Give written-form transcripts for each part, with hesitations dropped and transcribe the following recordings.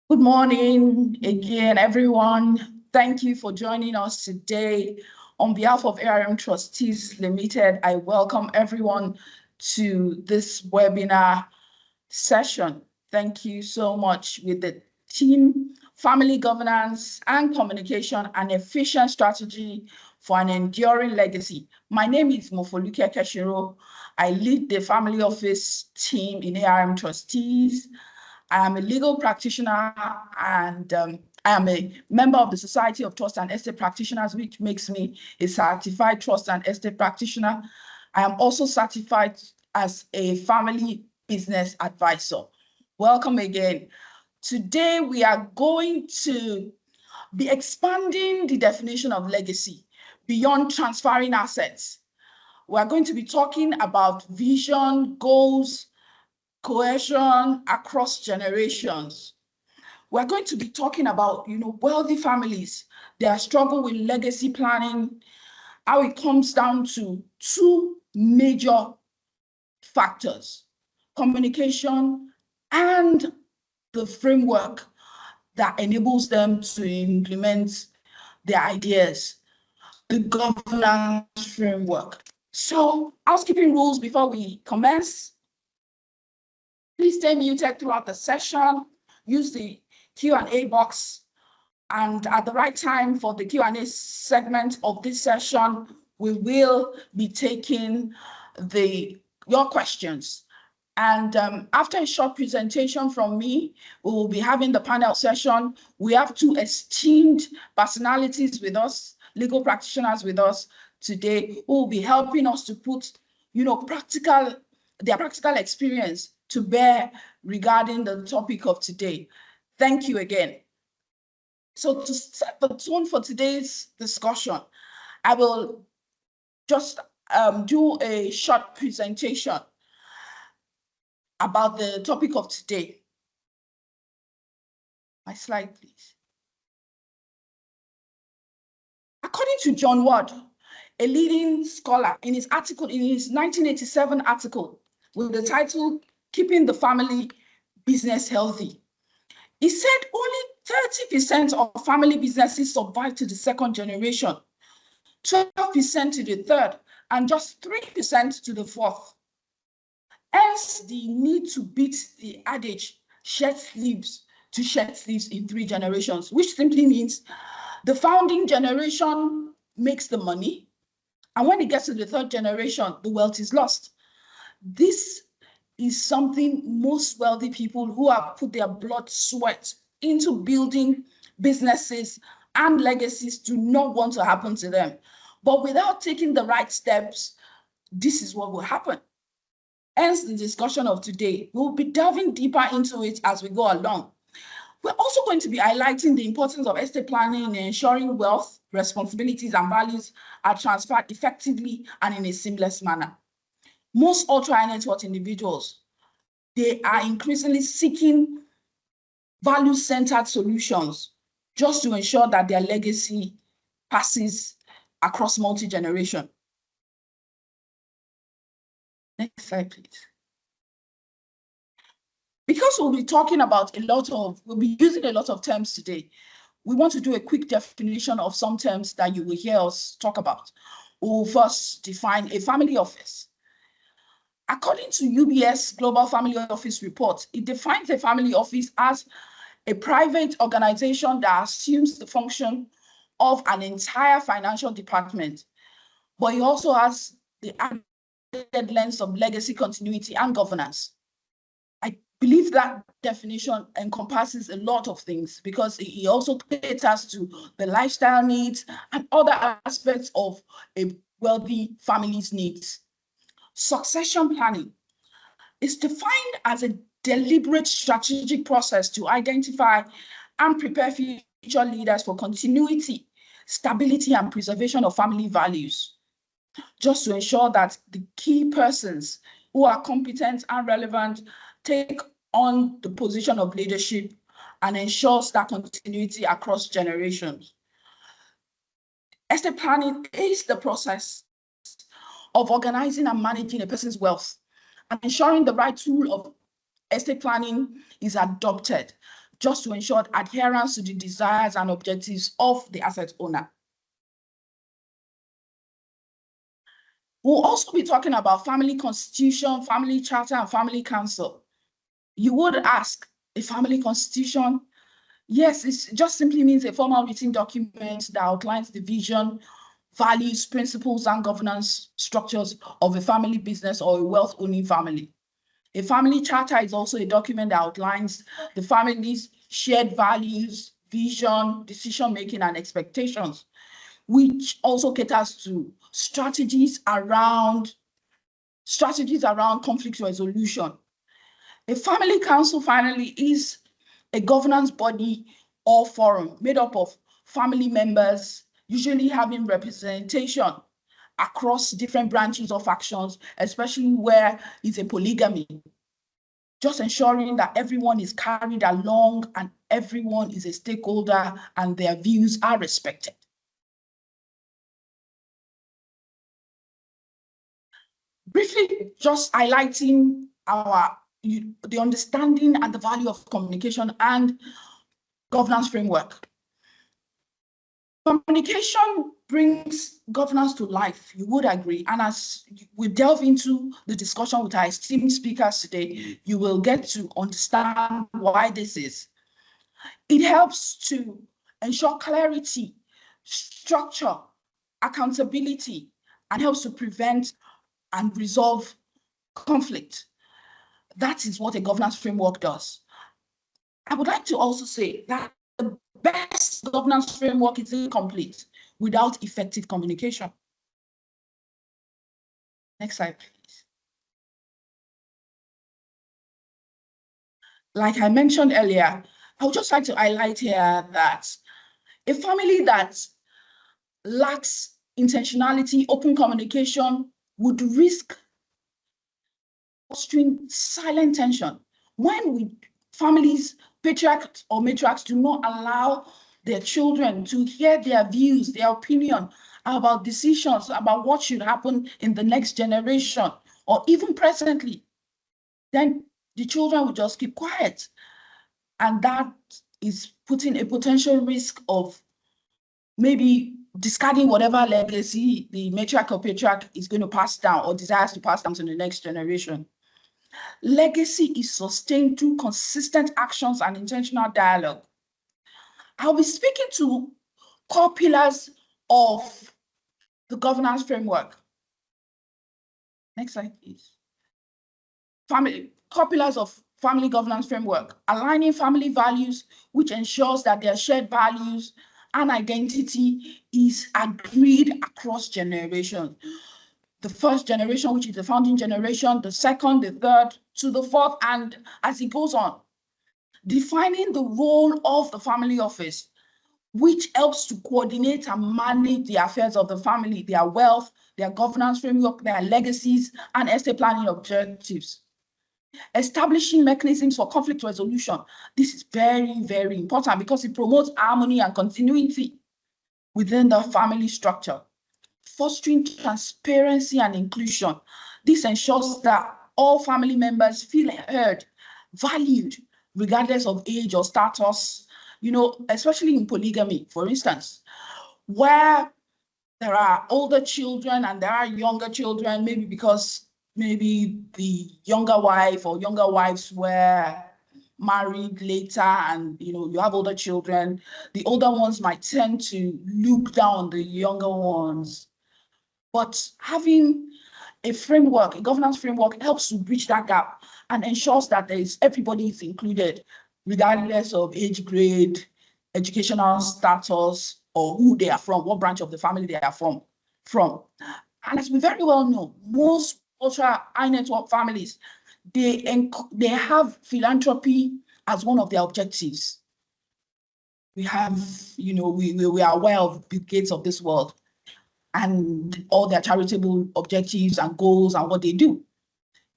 Good morning again, everyone. Thank you for joining us today. On behalf of ARM Trustees Limited, I welcome everyone to this webinar session. Thank you so much. With the team, Family Governance and Communication, an efficient strategy for an enduring legacy. My name is Mofoluke Keshiro. I lead the family office team in ARM Trustees. I am a legal practitioner and I am a member of the Society of Trust and Estate Practitioners, which makes me a certified trust and estate practitioner. I am also certified as a family business advisor. Welcome again. Today, we are going to be expanding the definition of legacy beyond transferring assets. We're going to be talking about vision, goals, cohesion across generations. We're going to be talking about, wealthy families, their struggle with legacy planning, how it comes down to two major factors: communication and the framework that enables them to implement their ideas, the governance framework. So, housekeeping rules before we commence. Please stay muted throughout the session. Use the Q&A box. And at the right time for the Q&A segment of this session, we will be taking your questions. And after a short presentation from me, we will be having the panel session. We have two esteemed personalities with us, legal practitioners with us today, who will be helping us to put, their practical experience to bear regarding the topic of today. Thank you again. So to set the tone for today's discussion, I will just do a short presentation about the topic of today. My slide, please. According to John Ward, a leading scholar, in his 1987 article with the title, Keeping the Family Business Healthy, he said only 30% of family businesses survive to the second generation, 12% to the third, and just 3% to the fourth. Hence, the need to beat the adage, shed sleeves to shed sleeves in 3 generations, which simply means the founding generation makes the money, and when it gets to the 3rd generation, the wealth is lost. This is something most wealthy people who have put their blood, sweat into building businesses and legacies do not want to happen to them. But without taking the right steps, this is what will happen. Hence the discussion of today. We'll be delving deeper into it as we go along. We're also going to be highlighting the importance of estate planning in ensuring wealth, responsibilities, and values are transferred effectively and in a seamless manner. Most ultra-high net worth individuals, they are increasingly seeking value-centered solutions just to ensure that their legacy passes across multi-generation. Next slide, please. Because we'll be using a lot of terms today, we want to do a quick definition of some terms that you will hear us talk about. We'll first define a family office. According to UBS Global Family Office report, it defines a family office as a private organization that assumes the function of an entire financial department, but it also has the added lens of legacy continuity and governance. I believe that definition encompasses a lot of things because it also caters to the lifestyle needs and other aspects of a wealthy family's needs. Succession planning is defined as a deliberate strategic process to identify and prepare future leaders for continuity, stability, and preservation of family values, just to ensure that the key persons who are competent and relevant take on the position of leadership and ensures that continuity across generations. Estate planning is the process of organizing and managing a person's wealth and ensuring the right tool of estate planning is adopted just to ensure adherence to the desires and objectives of the asset owner. We'll also be talking about family constitution, family charter, and family council. You would ask, a family constitution? Yes, it just simply means a formal written document that outlines the vision, values, principles, and governance structures of a family business or a wealth-owning family. A family charter is also a document that outlines the family's shared values, vision, decision-making, and expectations, which also caters to strategies around conflict resolution. A family council, finally, is a governance body or forum made up of family members, usually having representation across different branches or factions, especially where it's a polygamy. Just ensuring that everyone is carried along and everyone is a stakeholder and their views are respected. Briefly, just highlighting the understanding and the value of communication and governance framework. Communication brings governance to life, you would agree. And as we delve into the discussion with our esteemed speakers today, you will get to understand why this is. It helps to ensure clarity, structure, accountability, and helps to prevent and resolve conflict. That is what a governance framework does. I would like to also say that the best governance framework is incomplete without effective communication. Next slide, please. Like I mentioned earlier, I would just like to highlight here that a family that lacks intentionality, open communication would risk fostering silent tension. When families, patriarchs or matriarchs, do not allow their children to hear their views, their opinion about decisions, about what should happen in the next generation, or even presently, then the children will just keep quiet. And that is putting a potential risk of maybe discarding whatever legacy the matriarch or patriarch is going to pass down or desires to pass down to the next generation. Legacy is sustained through consistent actions and intentional dialogue. I'll be speaking to core pillars of the governance framework. Next slide, please. Core pillars of family governance framework: aligning family values, which ensures that their shared values and identity is agreed across generations. The first generation, which is the founding generation, the second, the third, to the fourth, and as it goes on. Defining the role of the family office, which helps to coordinate and manage the affairs of the family, their wealth, their governance framework, their legacies, and estate planning objectives. Establishing mechanisms for conflict resolution. This is very, very important because it promotes harmony and continuity within the family structure. Fostering transparency and inclusion. This ensures that all family members feel heard, valued, regardless of age or status, especially in polygamy, for instance, where there are older children and there are younger children, maybe because the younger wife or younger wives were married later and you have older children. The older ones might tend to look down on the younger ones. But having a framework, a governance framework, helps to bridge that gap and ensures that everybody is included, regardless of age grade, educational status, or who they are from, what branch of the family they are from. And as we very well know, most ultra high net worth families, they have philanthropy as one of their objectives. We have, we are aware of Bill Gates of this world and all their charitable objectives and goals and what they do.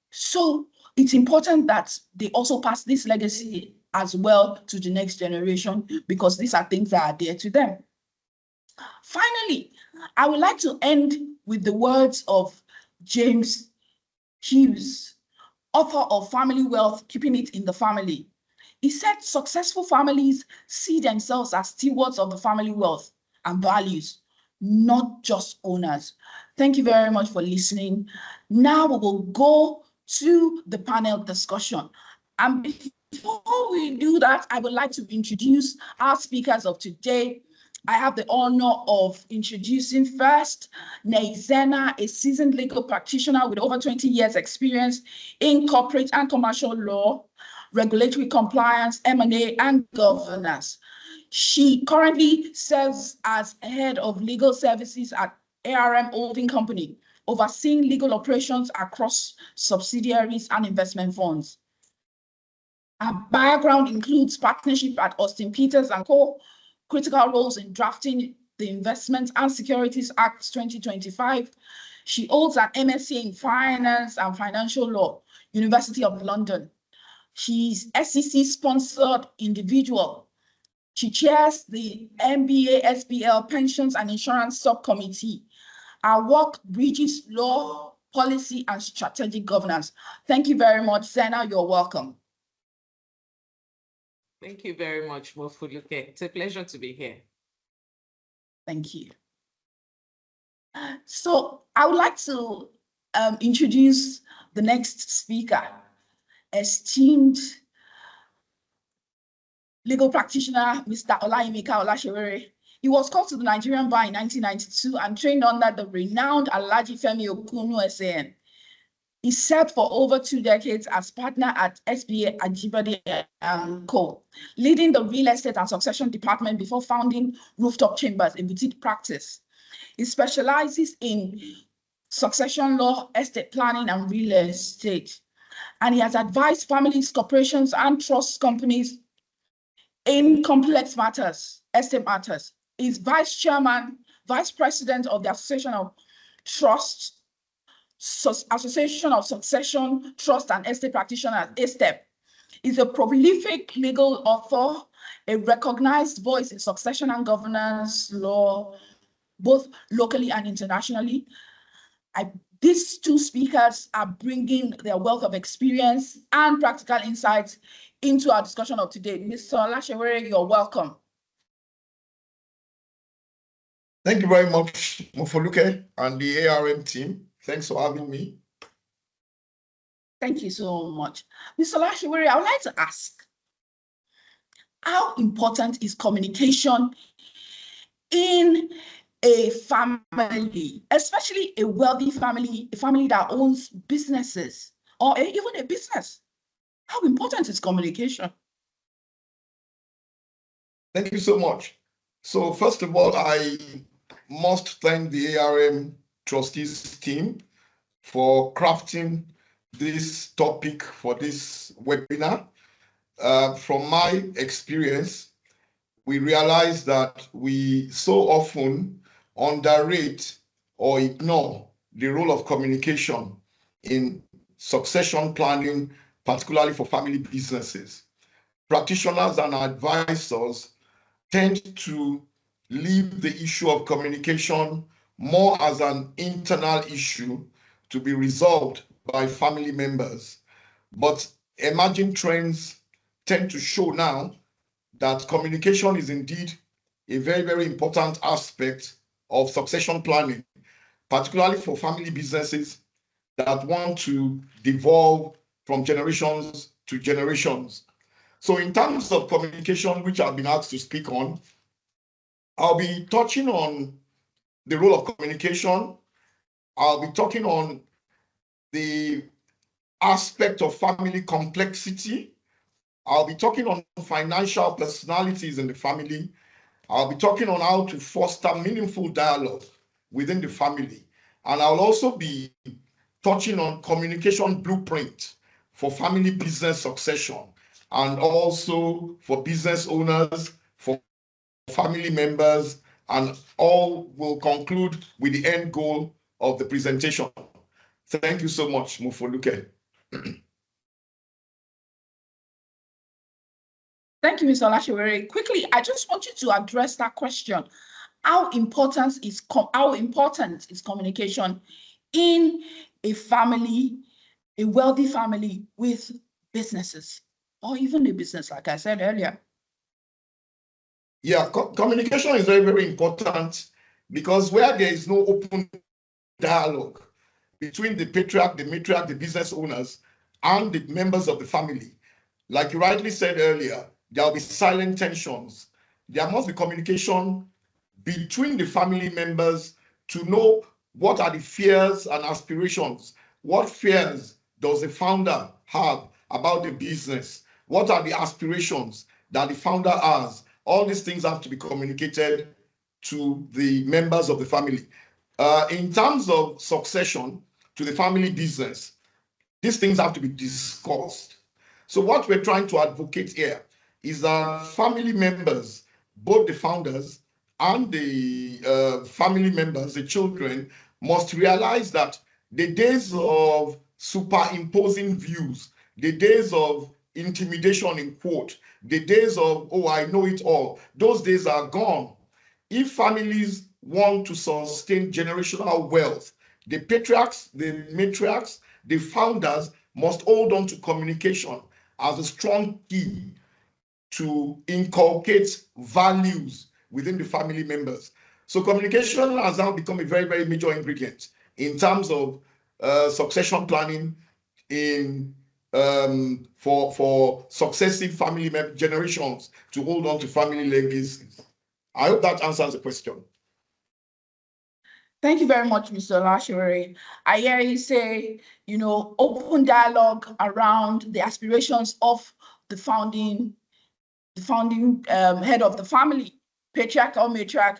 So it's important that they also pass this legacy as well to the next generation, because these are things that are dear to them. Finally, I would like to end with the words of James Hughes, author of Family Wealth, Keeping It in the Family. He said successful families see themselves as stewards of the family wealth and values, not just owners. Thank you very much for listening. Now we will go to the panel discussion. And before we do that, I would like to introduce our speakers of today. I have the honor of introducing first Neizena, a seasoned legal practitioner with over 20 years experience in corporate and commercial law, regulatory compliance, M&A, and governance. She currently serves as head of legal services at ARM Holding Company, overseeing legal operations across subsidiaries and investment funds. Her background includes partnership at Austin Peters & Co., critical roles in drafting the Investment and Securities Act 2025. She holds an MSc in Finance and Financial Law, University of London. She's SEC-sponsored individual. She chairs the MBA SBL Pensions and Insurance Subcommittee. Her work bridges law, policy, and strategic governance. Thank you very much, Zena. You're welcome. Thank you very much, Mofuluke. It's a pleasure to be here. Thank you. So I would like to introduce the next speaker, esteemed legal practitioner, Mr. Olayimika Olasewere. He was called to the Nigerian bar in 1992 and trained under the renowned Alhaji Femi Okunu SAN. He served for over 2 decades as partner at SBA Ajibade & Co., leading the real estate and succession department before founding Rooftop Chambers, a boutique practice. He specializes in succession law, estate planning, and real estate. And he has advised families, corporations, and trust companies in complex matters, estate matters. He's vice chairman, vice president of the Association of Succession, Trust, and Estate Practitioners, ASTEP. He's a prolific legal author, a recognized voice in succession and governance law, both locally and internationally. These two speakers are bringing their wealth of experience and practical insights into our discussion of today. Mr. Olasewere, you're welcome. Thank you very much, Mofuluke and the ARM team. Thanks for having me. Thank you so much. Mr. Olasewere, I would like to ask, how important is communication in a family, especially a wealthy family, a family that owns businesses or even a business? How important is communication? Thank you so much. So first of all, I must thank the ARM trustees team for crafting this topic for this webinar. From my experience, we realize that we so often underrate or ignore the role of communication in succession planning, particularly for family businesses. Practitioners and advisors tend to leave the issue of communication more as an internal issue to be resolved by family members. But emerging trends tend to show now that communication is indeed a very, very important aspect of succession planning, particularly for family businesses that want to devolve from generations to generations. So in terms of communication, which I've been asked to speak on, I'll be touching on the role of communication. I'll be talking on the aspect of family complexity. I'll be talking on financial personalities in the family. I'll be talking on how to foster meaningful dialogue within the family. And I'll also be touching on communication blueprint for family business succession and also for business owners, for family members, and all will conclude with the end goal of the presentation. Thank you so much, Mofuluke. Thank you, Mr. Olasewere. Quickly, I just want you to address that question. How important is communication in a family, a wealthy family with businesses? or even a business, like I said earlier? Yeah, communication is very, very important, because where there is no open dialogue between the patriarch, the matriarch, the business owners, and the members of the family, like you rightly said earlier, there will be silent tensions. There must be communication between the family members to know what are the fears and aspirations. What fears does the founder have about the business? What are the aspirations that the founder has? All these things have to be communicated to the members of the family. In terms of succession to the family business, these things have to be discussed. So what we're trying to advocate here is that family members, both the founders and the family members, the children, must realize that the days of superimposing views, the days of intimidation in quote, the days of, oh, I know it all, those days are gone. If families want to sustain generational wealth, the patriarchs, the matriarchs, the founders must hold on to communication as a strong key to inculcate values within the family members. So communication has now become a very, very major ingredient in terms of succession planning for successive family generations to hold on to family legacies. I hope that answers the question. Thank you very much, Mr. Olashiwere. I hear you say, open dialogue around the aspirations of the founding head of the family, patriarch or matriarch,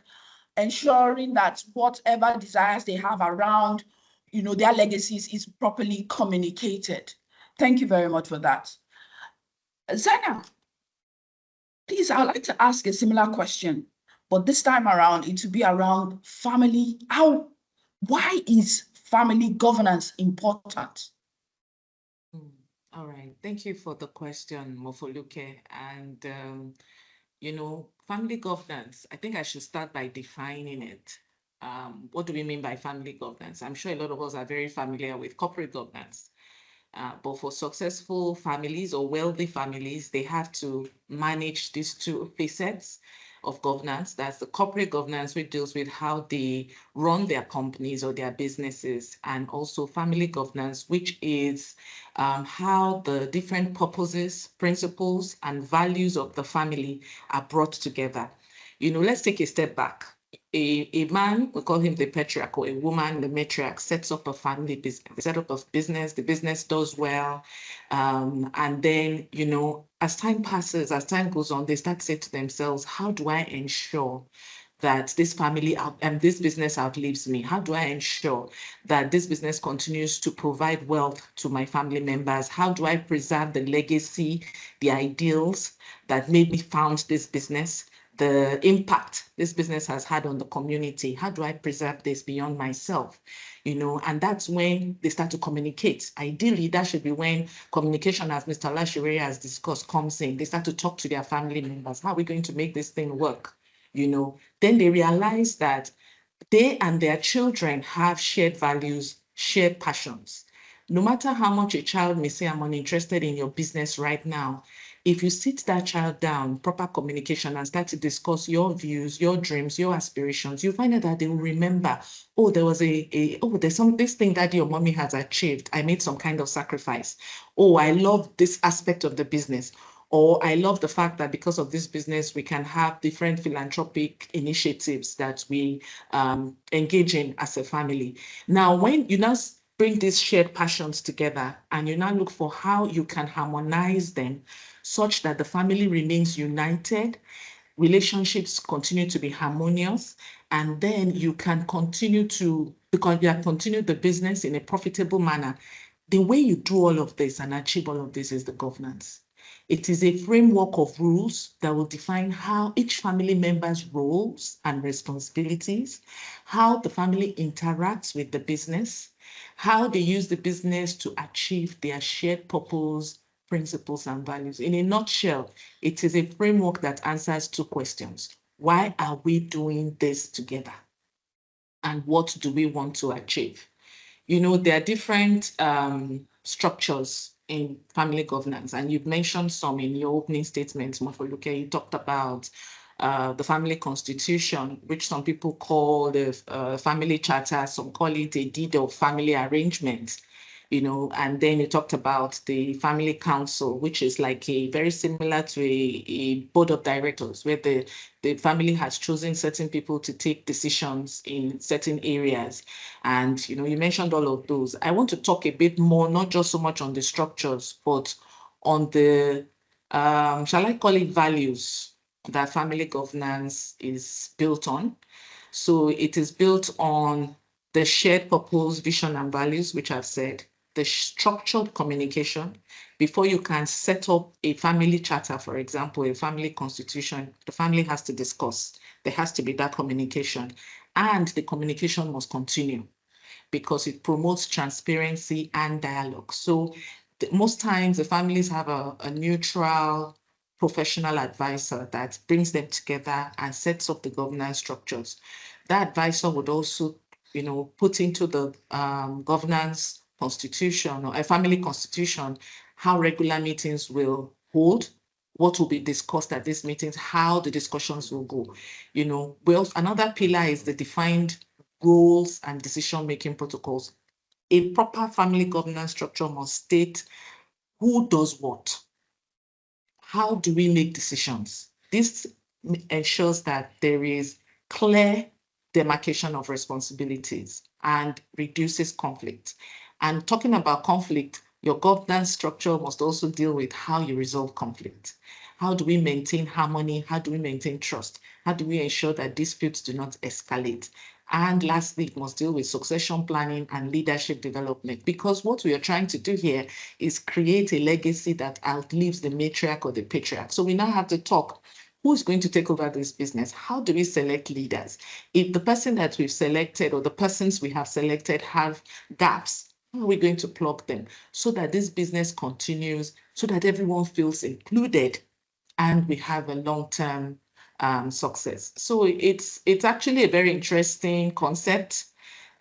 ensuring that whatever desires they have around, their legacies is properly communicated. Thank you very much for that. Zena, please, I would like to ask a similar question, but this time around, it will be around family. Why is family governance important? All right. Thank you for the question, Mofoluke. And, family governance, I think I should start by defining it. What do we mean by family governance? I'm sure a lot of us are very familiar with corporate governance. But for successful families or wealthy families, they have to manage these two facets of governance. That's the corporate governance, which deals with how they run their companies or their businesses, and also family governance, which is how the different purposes, principles, and values of the family are brought together. Let's take a step back. A man, we call him the patriarch, or a woman, the matriarch, sets up a family business, the setup of business, the business does well. And then, as time passes, as time goes on, they start to say to themselves, how do I ensure that this family and this business outlives me? How do I ensure that this business continues to provide wealth to my family members? How do I preserve the legacy, the ideals that made me found this business? The impact this business has had on the community. How do I preserve this beyond myself? And that's when they start to communicate. Ideally, that should be when communication, as Mr. Olashiwere has discussed, comes in. They start to talk to their family members. How are we going to make this thing work? Then they realize that they and their children have shared values, shared passions. No matter how much a child may say, I'm uninterested in your business right now, if you sit that child down, proper communication, and start to discuss your views, your dreams, your aspirations, you find out that they will remember, oh, there's this thing that your mommy has achieved. I made some kind of sacrifice. Oh, I love this aspect of the business. Or I love the fact that because of this business, we can have different philanthropic initiatives that we engage in as a family. Now, when you now bring these shared passions together and you now look for how you can harmonize them such that the family remains united, relationships continue to be harmonious, and then you can continue the business in a profitable manner. The way you do all of this and achieve all of this is the governance. It is a framework of rules that will define how each family member's roles and responsibilities, how the family interacts with the business, how they use the business to achieve their shared purpose, principles, and values. In a nutshell, it is a framework that answers two questions. Why are we doing this together? And what do we want to achieve? There are different structures in family governance, and you've mentioned some in your opening statement, Mofoluke. You talked about the family constitution, which some people call the family charter, some call it a deed of family arrangement, and then you talked about the family council, which is like very similar to a board of directors, where the family has chosen certain people to take decisions in certain areas. And, you mentioned all of those. I want to talk a bit more, not just so much on the structures, but on the, shall I call it values that family governance is built on. So it is built on the shared purpose, vision, and values, which I've said, the structured communication. Before you can set up a family charter, for example, a family constitution, the family has to discuss. There has to be that communication, and the communication must continue because it promotes transparency and dialogue. So most times the families have a neutral professional advisor that brings them together and sets up the governance structures. That advisor would also, put into the governance constitution or a family constitution how regular meetings will hold, what will be discussed at these meetings, how the discussions will go. Another pillar is the defined goals and decision-making protocols. A proper family governance structure must state who does what. How do we make decisions? This ensures that there is clear demarcation of responsibilities and reduces conflict. And talking about conflict, your governance structure must also deal with how you resolve conflict. How do we maintain harmony? How do we maintain trust? How do we ensure that disputes do not escalate? And lastly, it must deal with succession planning and leadership development, because what we are trying to do here is create a legacy that outlives the matriarch or the patriarch. So we now have to talk, who's going to take over this business? How do we select leaders? If the person that we've selected or the persons we have selected have gaps, how are we going to plug them so that this business continues, so that everyone feels included and we have a long-term success? So it's actually a very interesting concept.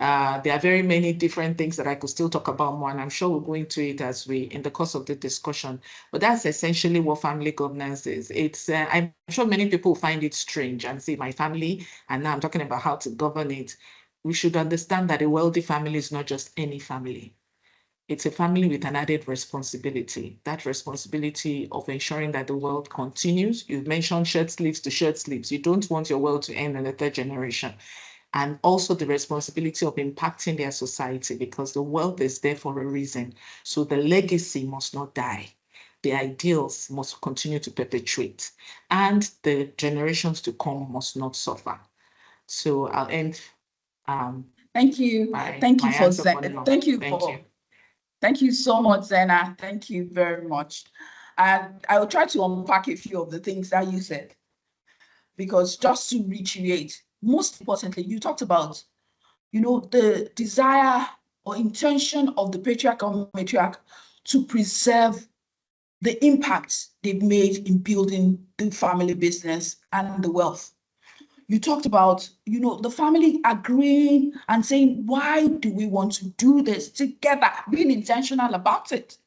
There are very many different things that I could still talk about more, and I'm sure we'll go into it as in the course of the discussion. But that's essentially what family governance is. I'm sure many people find it strange and say, my family, and now I'm talking about how to govern it. We should understand that a wealthy family is not just any family. It's a family with an added responsibility, that responsibility of ensuring that the wealth continues. You mentioned shirt sleeves to shirt sleeves. You don't want your wealth to end in the third generation. And also the responsibility of impacting their society, because the wealth is there for a reason. So the legacy must not die. The ideals must continue to perpetuate, and the generations to come must not suffer. So I'll end. Thank you. Thank you for Zena. Thank you. Thank you so much, Zena. Thank you very much. And I will try to unpack a few of the things that you said, because just to reiterate, most importantly, you talked about, the desire or intention of the patriarch or matriarch to preserve the impact they've made in building the family business and the wealth. You talked about, the family agreeing and saying, why do we want to do this together, being intentional about it?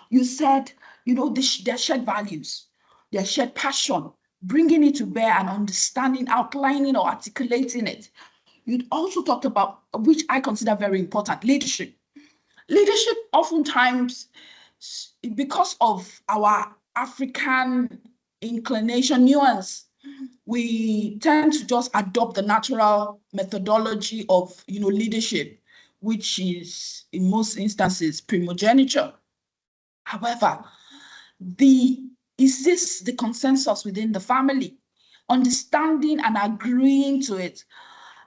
You said, their shared values, their shared passion, bringing it to bear and understanding, outlining or articulating it. You also talked about, which I consider very important, leadership. Leadership oftentimes, because of our African inclination nuance, we tend to just adopt the natural methodology of, leadership, which is in most instances primogeniture. However, is this the consensus within the family? Understanding and agreeing to it.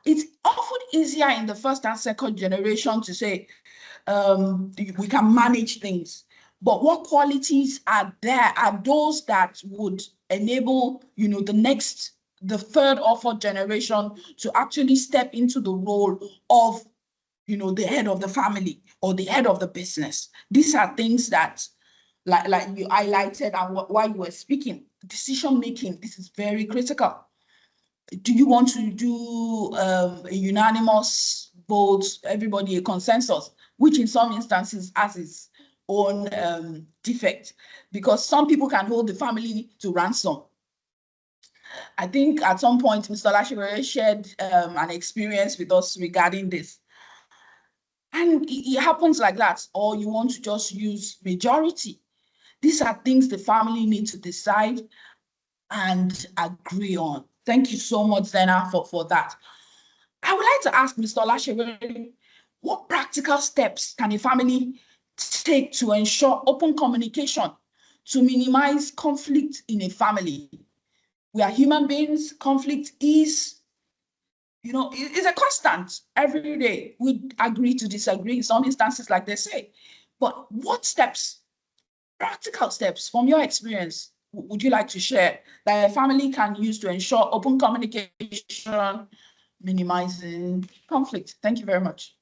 It's often easier in the first and second generation to say, we can manage things. But what qualities are there are those that would enable, the third or fourth generation to actually step into the role of, the head of the family or the head of the business. These are things that, like you highlighted and while you were speaking, decision making, this is very critical. Do you want to do a unanimous vote, everybody a consensus, which in some instances, as is own defect, because some people can hold the family to ransom. I think at some point, Mr. Olashewere shared an experience with us regarding this. And it happens like that, or you want to just use majority. These are things the family need to decide and agree on. Thank you so much, Zena, for that. I would like to ask Mr. Olashewere, what practical steps can a family take to ensure open communication to minimize conflict in a family? We are human beings. Conflict is, it's a constant every day. We agree to disagree in some instances, like they say. But what steps, practical steps from your experience, would you like to share that a family can use to ensure open communication, minimizing conflict? Thank you very much.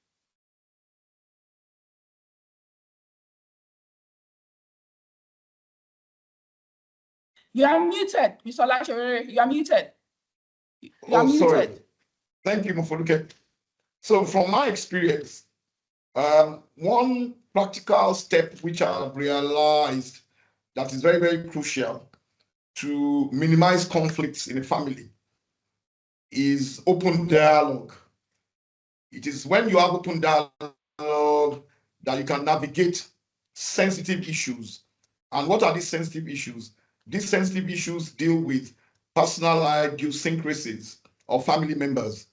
You are muted, Mr. Olashewere. You are muted. You are muted. Sorry. Thank you, Mofoluke. So from my experience, one practical step which I've realized that is very, very crucial to minimize conflicts in a family is open dialogue. It is when you have open dialogue that you can navigate sensitive issues. And what are these sensitive issues? These sensitive issues deal with personal idiosyncrasies of family members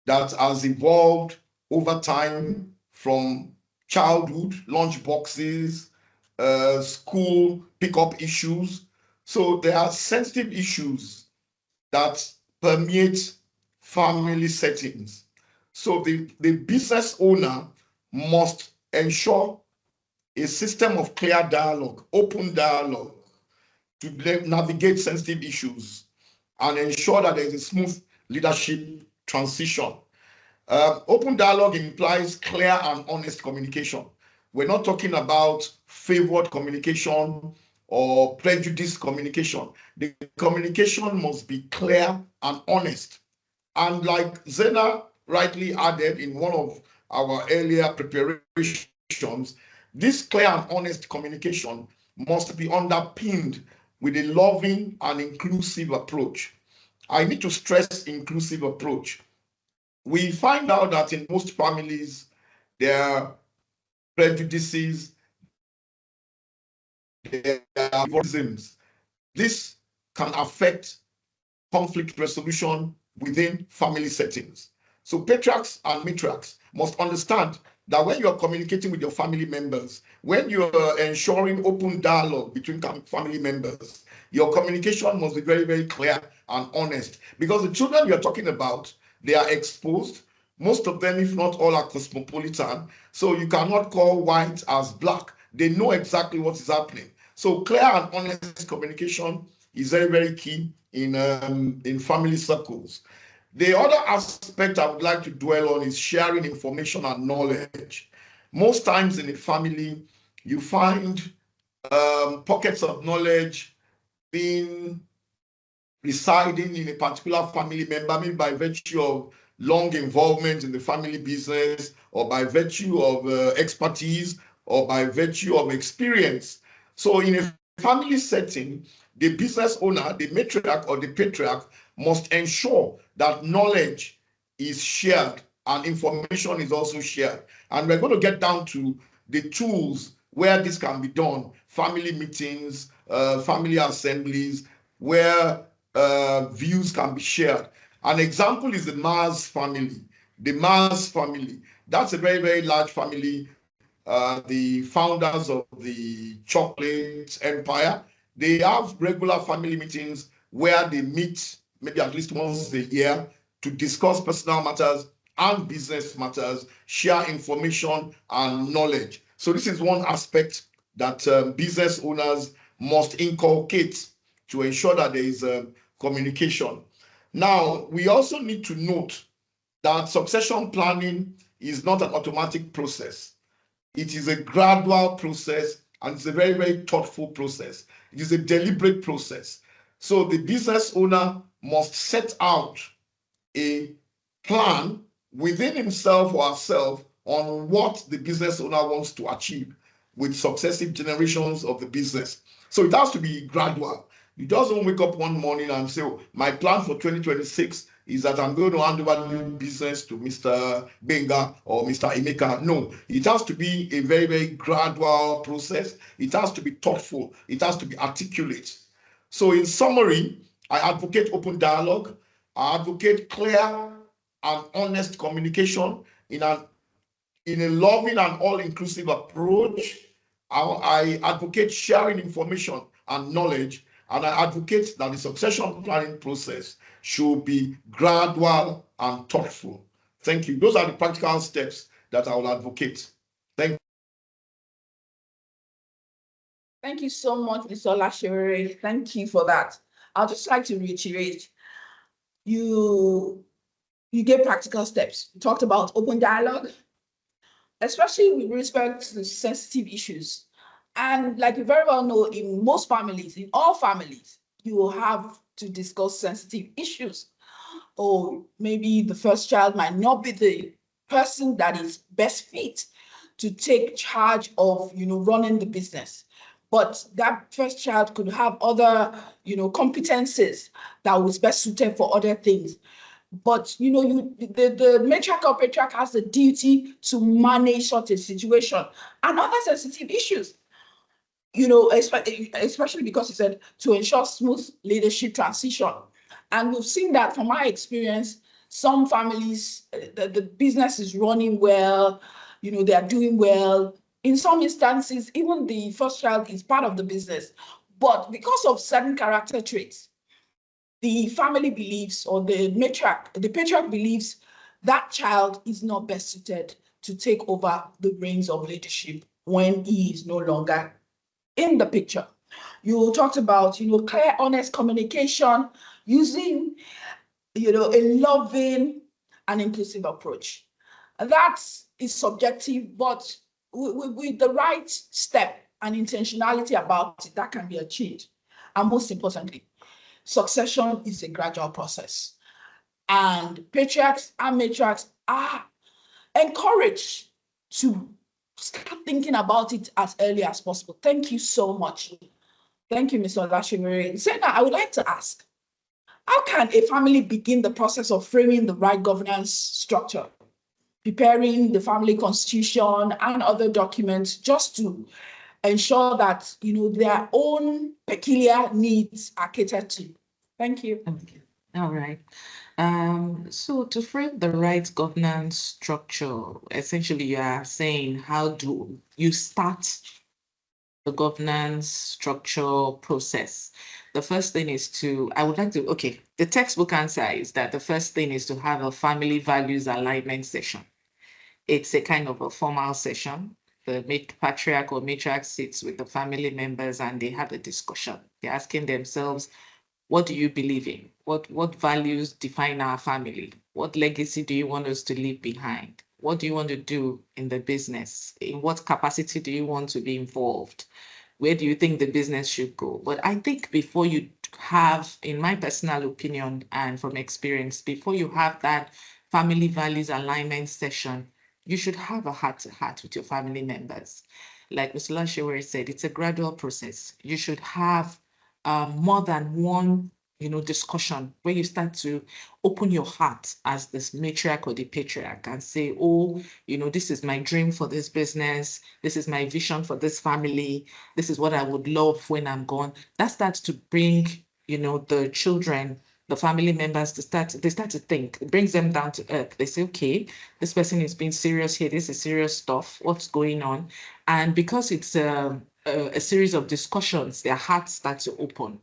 that has evolved over time from childhood, lunch boxes, school pickup issues. So there are sensitive issues that permeate family settings. So the business owner must ensure a system of clear dialogue, open dialogue, to navigate sensitive issues and ensure that there is a smooth leadership transition. Open dialogue implies clear and honest communication. We're not talking about favored communication or prejudice communication. The communication must be clear and honest. And like Zena rightly added in one of our earlier preparations, this clear and honest communication must be underpinned with a loving and inclusive approach. I need to stress inclusive approach. We find out that in most families, there are prejudices, there are favoritisms. This can affect conflict resolution within family settings. So patriarchs and matriarchs must understand that when you are communicating with your family members, when you are ensuring open dialogue between family members, your communication must be very, very clear and honest. Because the children you are talking about, they are exposed. Most of them, if not all, are cosmopolitan. So you cannot call white as black. They know exactly what is happening. So clear and honest communication is very, very key in family circles. The other aspect I would like to dwell on is sharing information and knowledge. Most times in a family, you find pockets of knowledge being residing in a particular family member, maybe by virtue of long involvement in the family business, or by virtue of expertise, or by virtue of experience. So in a family setting, the business owner, the matriarch or the patriarch, must ensure that knowledge is shared and information is also shared. And we're going to get down to the tools where this can be done: family meetings, family assemblies, where views can be shared. An example is the Mars family. The Mars family, that's a very, very large family. The founders of the chocolate empire, they have regular family meetings where they meet maybe at least once a year to discuss personal matters and business matters, share information and knowledge. So this is one aspect that business owners must inculcate to ensure that there is communication. Now, we also need to note that succession planning is not an automatic process. It is a gradual process, and it's a very, very thoughtful process. It is a deliberate process. So the business owner must set out a plan within himself or herself on what the business owner wants to achieve. with successive generations of the business. So it has to be gradual. You just don't wake up one morning and say, oh, my plan for 2026 is that I'm going to hand over the business to Mr. Benga or Mr. Emeka. No, it has to be a very, very gradual process. It has to be thoughtful. It has to be articulate. So in summary, I advocate open dialogue. I advocate clear and honest communication in a loving and all-inclusive approach. I advocate sharing information and knowledge, and I advocate that the succession planning process should be gradual and thoughtful. Thank you. Those are the practical steps that I will advocate. Thank you. Thank you so much, Mr. Olashiwere. Thank you for that. I'd just like to reiterate, you gave practical steps. You talked about open dialogue, especially with respect to sensitive issues. And like you very well know, in most families, in all families, you will have to discuss sensitive issues. Or maybe the first child might not be the person that is best fit to take charge of, running the business. But that first child could have other, competencies that was best suited for other things. But the matriarch or patriarch has the duty to manage such a situation and other sensitive issues. Especially because he said to ensure smooth leadership transition. And we've seen that from my experience, some families, the business is running well, they are doing well. In some instances, even the first child is part of the business. But because of certain character traits, the family believes, or the patriarch believes that child is not best suited to take over the reins of leadership when he is no longer in the picture. You talked about, clear, honest communication, using, a loving and inclusive approach. And that is subjective, but with the right step and intentionality about it, that can be achieved. And most importantly, succession is a gradual process. And patriarchs and matriarchs are encouraged to start thinking about it as early as possible. Thank you so much. Thank you, Mr. Olashiwere. Zena, I would like to ask, how can a family begin the process of framing the right governance structure, preparing the family constitution and other documents, just to ensure that their own peculiar needs are catered to? Thank you. Okay. All right. So to frame the right governance structure, essentially you are saying, how do you start the governance structure process? The first thing is the textbook answer is that the first thing is to have a family values alignment session. It's a kind of a formal session. The patriarch or matriarch sits with the family members and they have a discussion. They're asking themselves, what do you believe in? What values define our family? What legacy do you want us to leave behind? What do you want to do in the business? In what capacity do you want to be involved? Where do you think the business should go? But I think before you have, in my personal opinion and from experience, before you have that family values alignment session, you should have a heart-to-heart with your family members. Like Mr. Olashiwere said, it's a gradual process. You should have more than one, discussion where you start to open your heart as this matriarch or the patriarch and say, oh, this is my dream for this business. This is my vision for this family. This is what I would love when I'm gone. That starts to bring, the children, the family members they start to think. It brings them down to earth. They say, okay, this person is being serious here. This is serious stuff. What's going on? And because it's a series of discussions, their hearts start to open.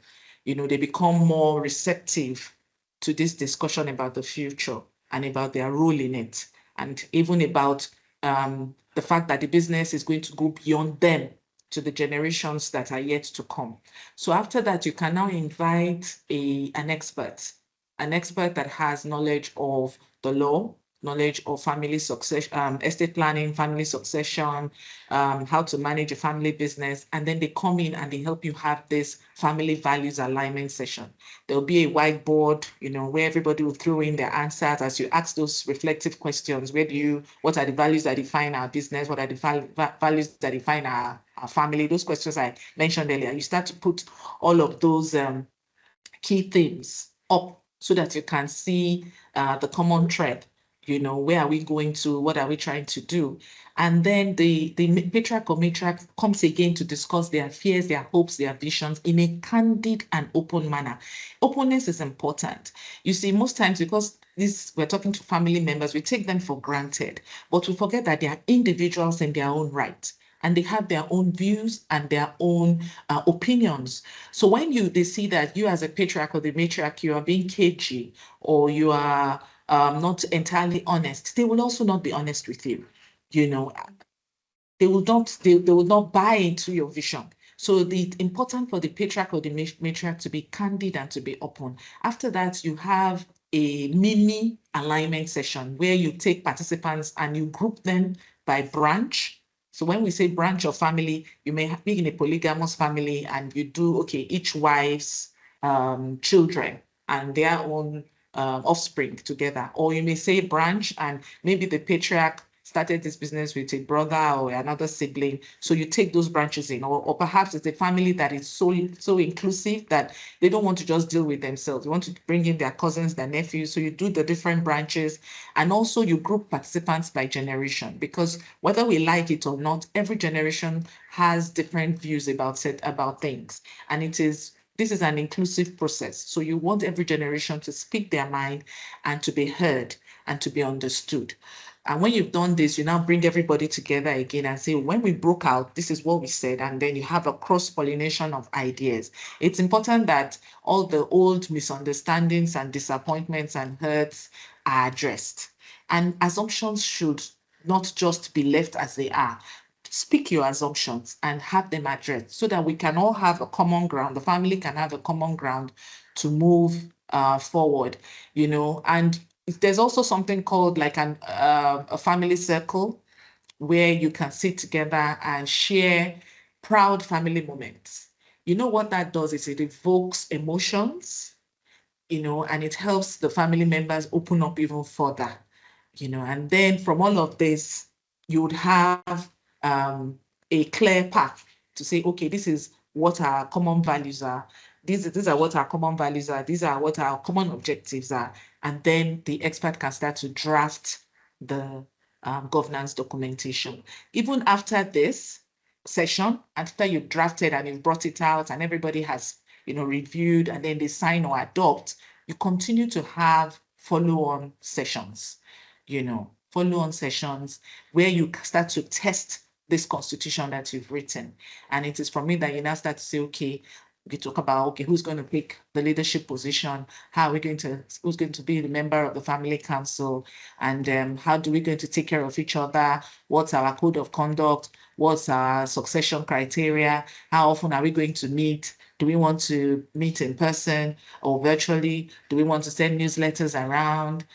They become more receptive to this discussion about the future and about their role in it, and even about the fact that the business is going to go beyond them to the generations that are yet to come. So after that, you can now invite an expert that has knowledge of the law, knowledge of family succession, estate planning, family succession, how to manage a family business. And then they come in and they help you have this family values alignment session. There'll be a whiteboard, where everybody will throw in their answers as you ask those reflective questions. What are the values that define our business? What are the values that define our family? Those questions I mentioned earlier. You start to put all of those key themes up so that you can see the common thread. Where are we going to? What are we trying to do? And then the patriarch or matriarch comes again to discuss their fears, their hopes, their visions in a candid and open manner. Openness is important. You see, most times, because we're talking to family members, we take them for granted, but we forget that they are individuals in their own right. And they have their own views and their own opinions. So when they see that you as a patriarch or the matriarch, you are being cagey or you are not entirely honest, they will also not be honest with you. They will not buy into your vision. So it's important for the patriarch or the matriarch to be candid and to be open. After that, you have a mini alignment session where you take participants and you group them by branch. So when we say branch of family, you may be in a polygamous family and you do, each wife's children and their own offspring together. Or you may say branch and maybe the patriarch started this business with a brother or another sibling. So you take those branches in, or perhaps it's a family that is so inclusive that they don't want to just deal with themselves. They want to bring in their cousins, their nephews. So you do the different branches, and also you group participants by generation, because whether we like it or not, every generation has different views about things. And this is an inclusive process. So you want every generation to speak their mind and to be heard and to be understood. And when you've done this, you now bring everybody together again and say, when we broke out, this is what we said. And then you have a cross-pollination of ideas. It's important that all the old misunderstandings and disappointments and hurts are addressed. And assumptions should not just be left as they are. Speak your assumptions and have them addressed so that we can all have a common ground. The family can have a common ground to move forward, and there's also something called like a family circle where you can sit together and share proud family moments. What that does is it evokes emotions, and it helps the family members open up even further, and then from all of this, you would have a clear path to say, okay, this is what our common values are. These are what our common values are. These are what our common objectives are. And then the expert can start to draft the governance documentation. Even after this session, after you've drafted and you've brought it out and everybody has, reviewed and then they sign or adopt, you continue to have follow-on sessions, follow-on sessions where you start to test this constitution that you've written. And it is from it that you now start to say, okay, we talk about, who's going to pick the leadership position? Who's going to be the member of the family council? And how do we going to take care of each other? What's our code of conduct? What's our succession criteria? How often are we going to meet? Do we want to meet in person or virtually? Do we want to send newsletters around?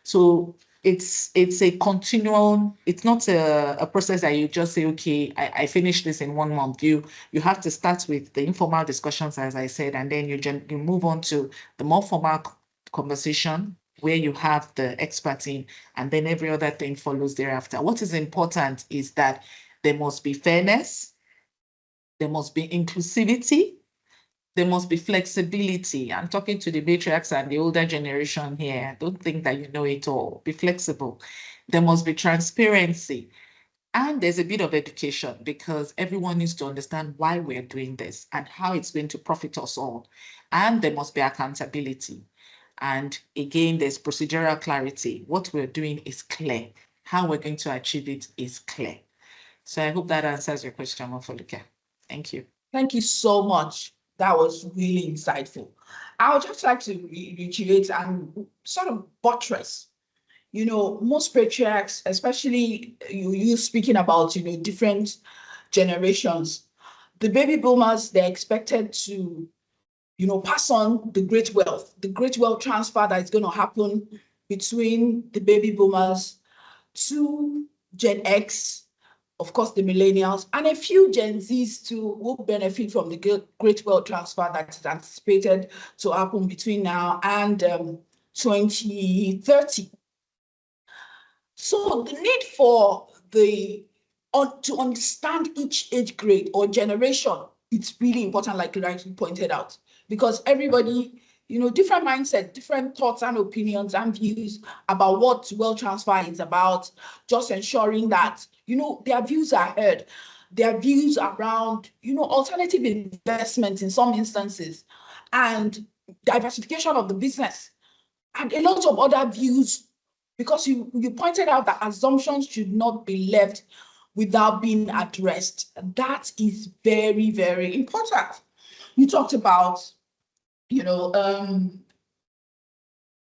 So it's a continual, it's not a process that you just say, okay, I finished this in 1 month. You have to start with the informal discussions, as I said, and then you move on to the more formal conversation where you have the expert in, and then every other thing follows thereafter. What is important is that there must be fairness, there must be inclusivity, there must be flexibility. I'm talking to the matriarchs and the older generation here. Don't think that you know it all. Be flexible. There must be transparency. And there's a bit of education, because everyone needs to understand why we're doing this and how it's going to profit us all. And there must be accountability. And again, there's procedural clarity. What we're doing is clear. How we're going to achieve it is clear. So I hope that answers your question, Mofoluke. Thank you. Thank you so much. That was really insightful. I would just like to reiterate and sort of buttress, most patriarchs, especially you speaking about, different generations, the baby boomers, they're expected to, pass on the great wealth transfer that is going to happen between the baby boomers, to Gen X, of course, the millennials, and a few Gen Zs too will benefit from the great wealth transfer that is anticipated to happen between now and 2030. So the need for to understand each age grade or generation, it's really important, like you rightly pointed out, because everybody, different mindset, different thoughts and opinions and views about what wealth transfer is about, just ensuring that, their views are heard, their views around, alternative investments in some instances, and diversification of the business, and a lot of other views, because you pointed out that assumptions should not be left without being addressed. That is very, very important. You talked about,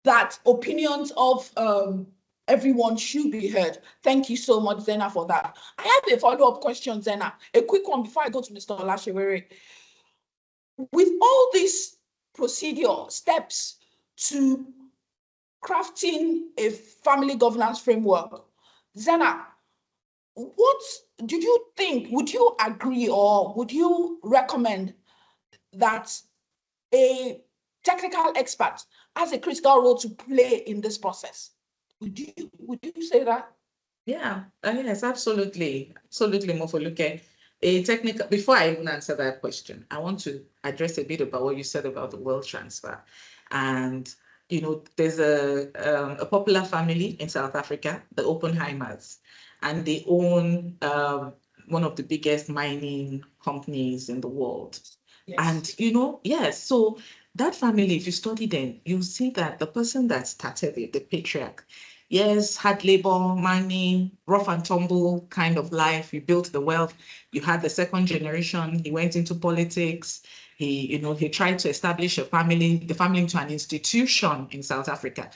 that opinions of everyone should be heard. Thank you so much, Zena, for that. I have a follow-up question, Zena. A quick one before I go to Mr. Olashewere. With all these procedure steps to crafting a family governance framework, Zena, what do you think? Would you agree or would you recommend that a technical expert has a critical role to play in this process? Would you say that? Yeah, yes, absolutely. Absolutely, Mofoluke. Before I even answer that question, I want to address a bit about what you said about the wealth transfer. And, there's a popular family in South Africa, the Oppenheimers, and they own one of the biggest mining companies in the world. Yes. And, yes, so that family, if you study them, you'll see that the person that started it, the patriarch, yes, hard labor, mining, rough and tumble kind of life. You built the wealth. You had the second generation. He went into politics. He tried to establish the family into an institution in South Africa.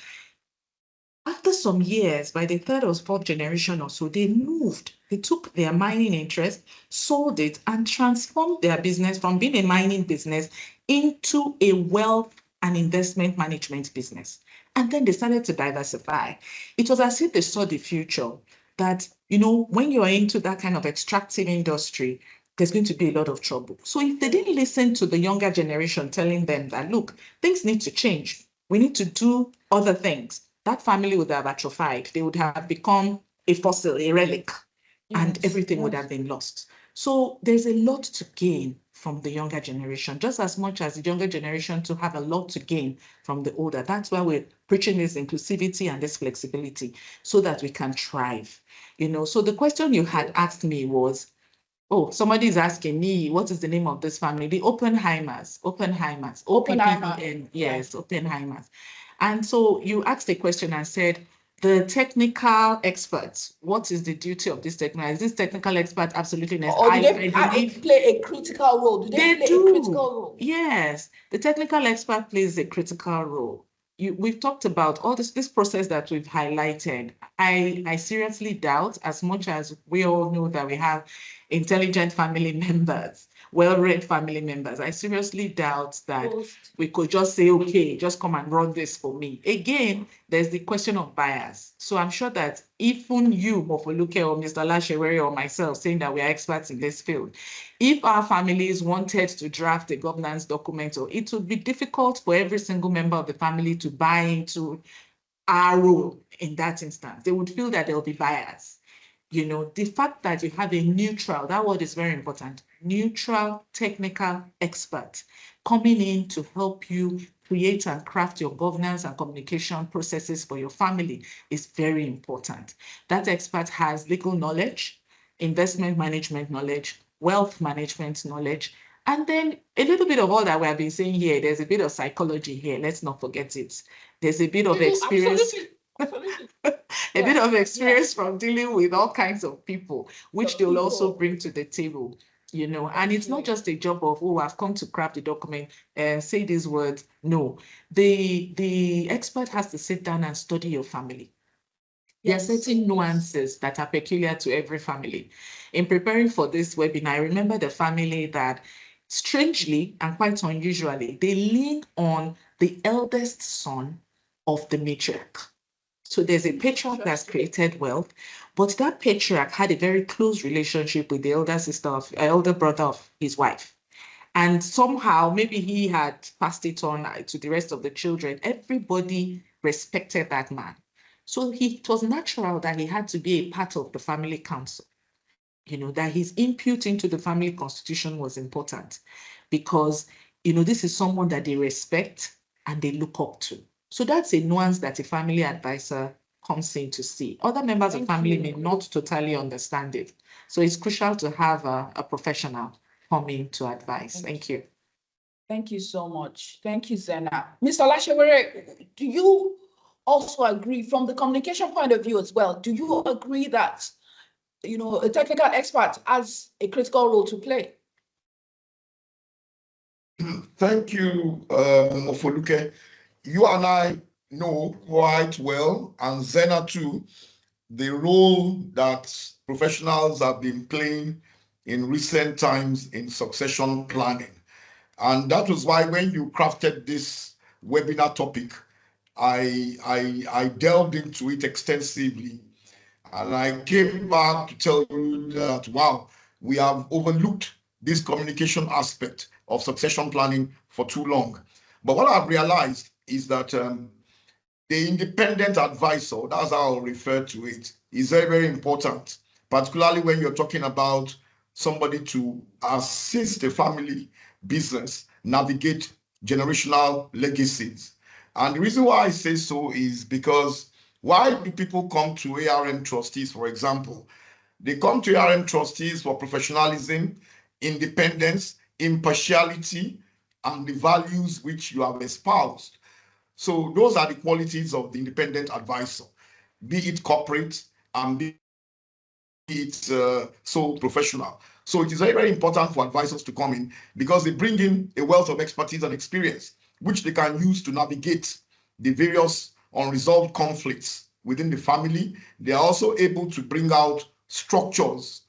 After some years, by the third or fourth generation or so, they moved. They took their mining interest, sold it, and transformed their business from being a mining business into a wealth and investment management business. And then they started to diversify. It was as if they saw the future, that, when you are into that kind of extractive industry, there's going to be a lot of trouble. So if they didn't listen to the younger generation telling them that, look, things need to change, we need to do other things, that family would have atrophied. They would have become a fossil, a relic, and everything would have been lost. So there's a lot to gain from the younger generation, just as much as the younger generation to have a lot to gain from the older. That's why we're preaching this inclusivity and this flexibility, so that we can thrive. So the question you had asked me was, somebody's asking me, what is the name of this family? The Oppenheimers. OPPEN, yes, Oppenheimers. And so you asked a question and said, the technical experts, what is the duty of this technical? Is this technical expert absolutely necessary? Or do they play a critical role? Do they play a critical role? Yes, the technical expert plays a critical role. We've talked about all this process that we've highlighted. I seriously doubt, as much as we all know that we have intelligent family members, well-read family members, I seriously doubt that we could just say, okay, just come and run this for me. Again, there's the question of bias. So I'm sure that even you, Mofoluke, or Mr. Olashewere, or myself, saying that we are experts in this field, if our families wanted to draft a governance document, it would be difficult for every single member of the family to buy into our role in that instance. They would feel that there'll be bias. The fact that you have a neutral, that word is very important, neutral technical expert coming in to help you create and craft your governance and communication processes for your family is very important. That expert has legal knowledge, investment management knowledge, wealth management knowledge, and then a little bit of all that we have been saying here. There's a bit of psychology here. Let's not forget it. There's a bit of experience. Absolutely. A bit of experience from dealing with all kinds of people, which they'll also bring to the table, and it's not just a job of, I've come to craft the document and say these words. No, the expert has to sit down and study your family. Yes. There are certain nuances that are peculiar to every family. In preparing for this webinar, I remember the family that, strangely and quite unusually, they lean on the eldest son of the matriarch. So there's a patriarch that's created wealth, but that patriarch had a very close relationship with the elder brother of his wife. And somehow, maybe he had passed it on to the rest of the children. Everybody respected that man. So it was natural that he had to be a part of the family council. That his input into the family constitution was important because, this is someone that they respect and they look up to. So that's a nuance that a family advisor comes in to see. Other members of family may not totally understand it. So it's crucial to have a professional come in to advise. Thank you. Thank you so much. Thank you, Zena. Mr. Lashewere, do you also agree from the communication point of view as well? Do you agree that, a technical expert has a critical role to play? Thank you, Mofoluke. You and I know quite well, and Zena too, the role that professionals have been playing in recent times in succession planning. And that was why when you crafted this webinar topic, I delved into it extensively. And I came back to tell you that, wow, we have overlooked this communication aspect of succession planning for too long. But what I've realized is that the independent advisor, that's how I'll refer to it, is very, very important, particularly when you're talking about somebody to assist the family business navigate generational legacies. And the reason why I say so is because why do people come to ARM trustees, for example? They come to ARM trustees for professionalism, independence, impartiality, and the values which you have espoused. So those are the qualities of the independent advisor, be it corporate and be it so professional. So it is very, very important for advisors to come in because they bring in a wealth of expertise and experience, which they can use to navigate the various unresolved conflicts within the family. They are also able to bring out structures,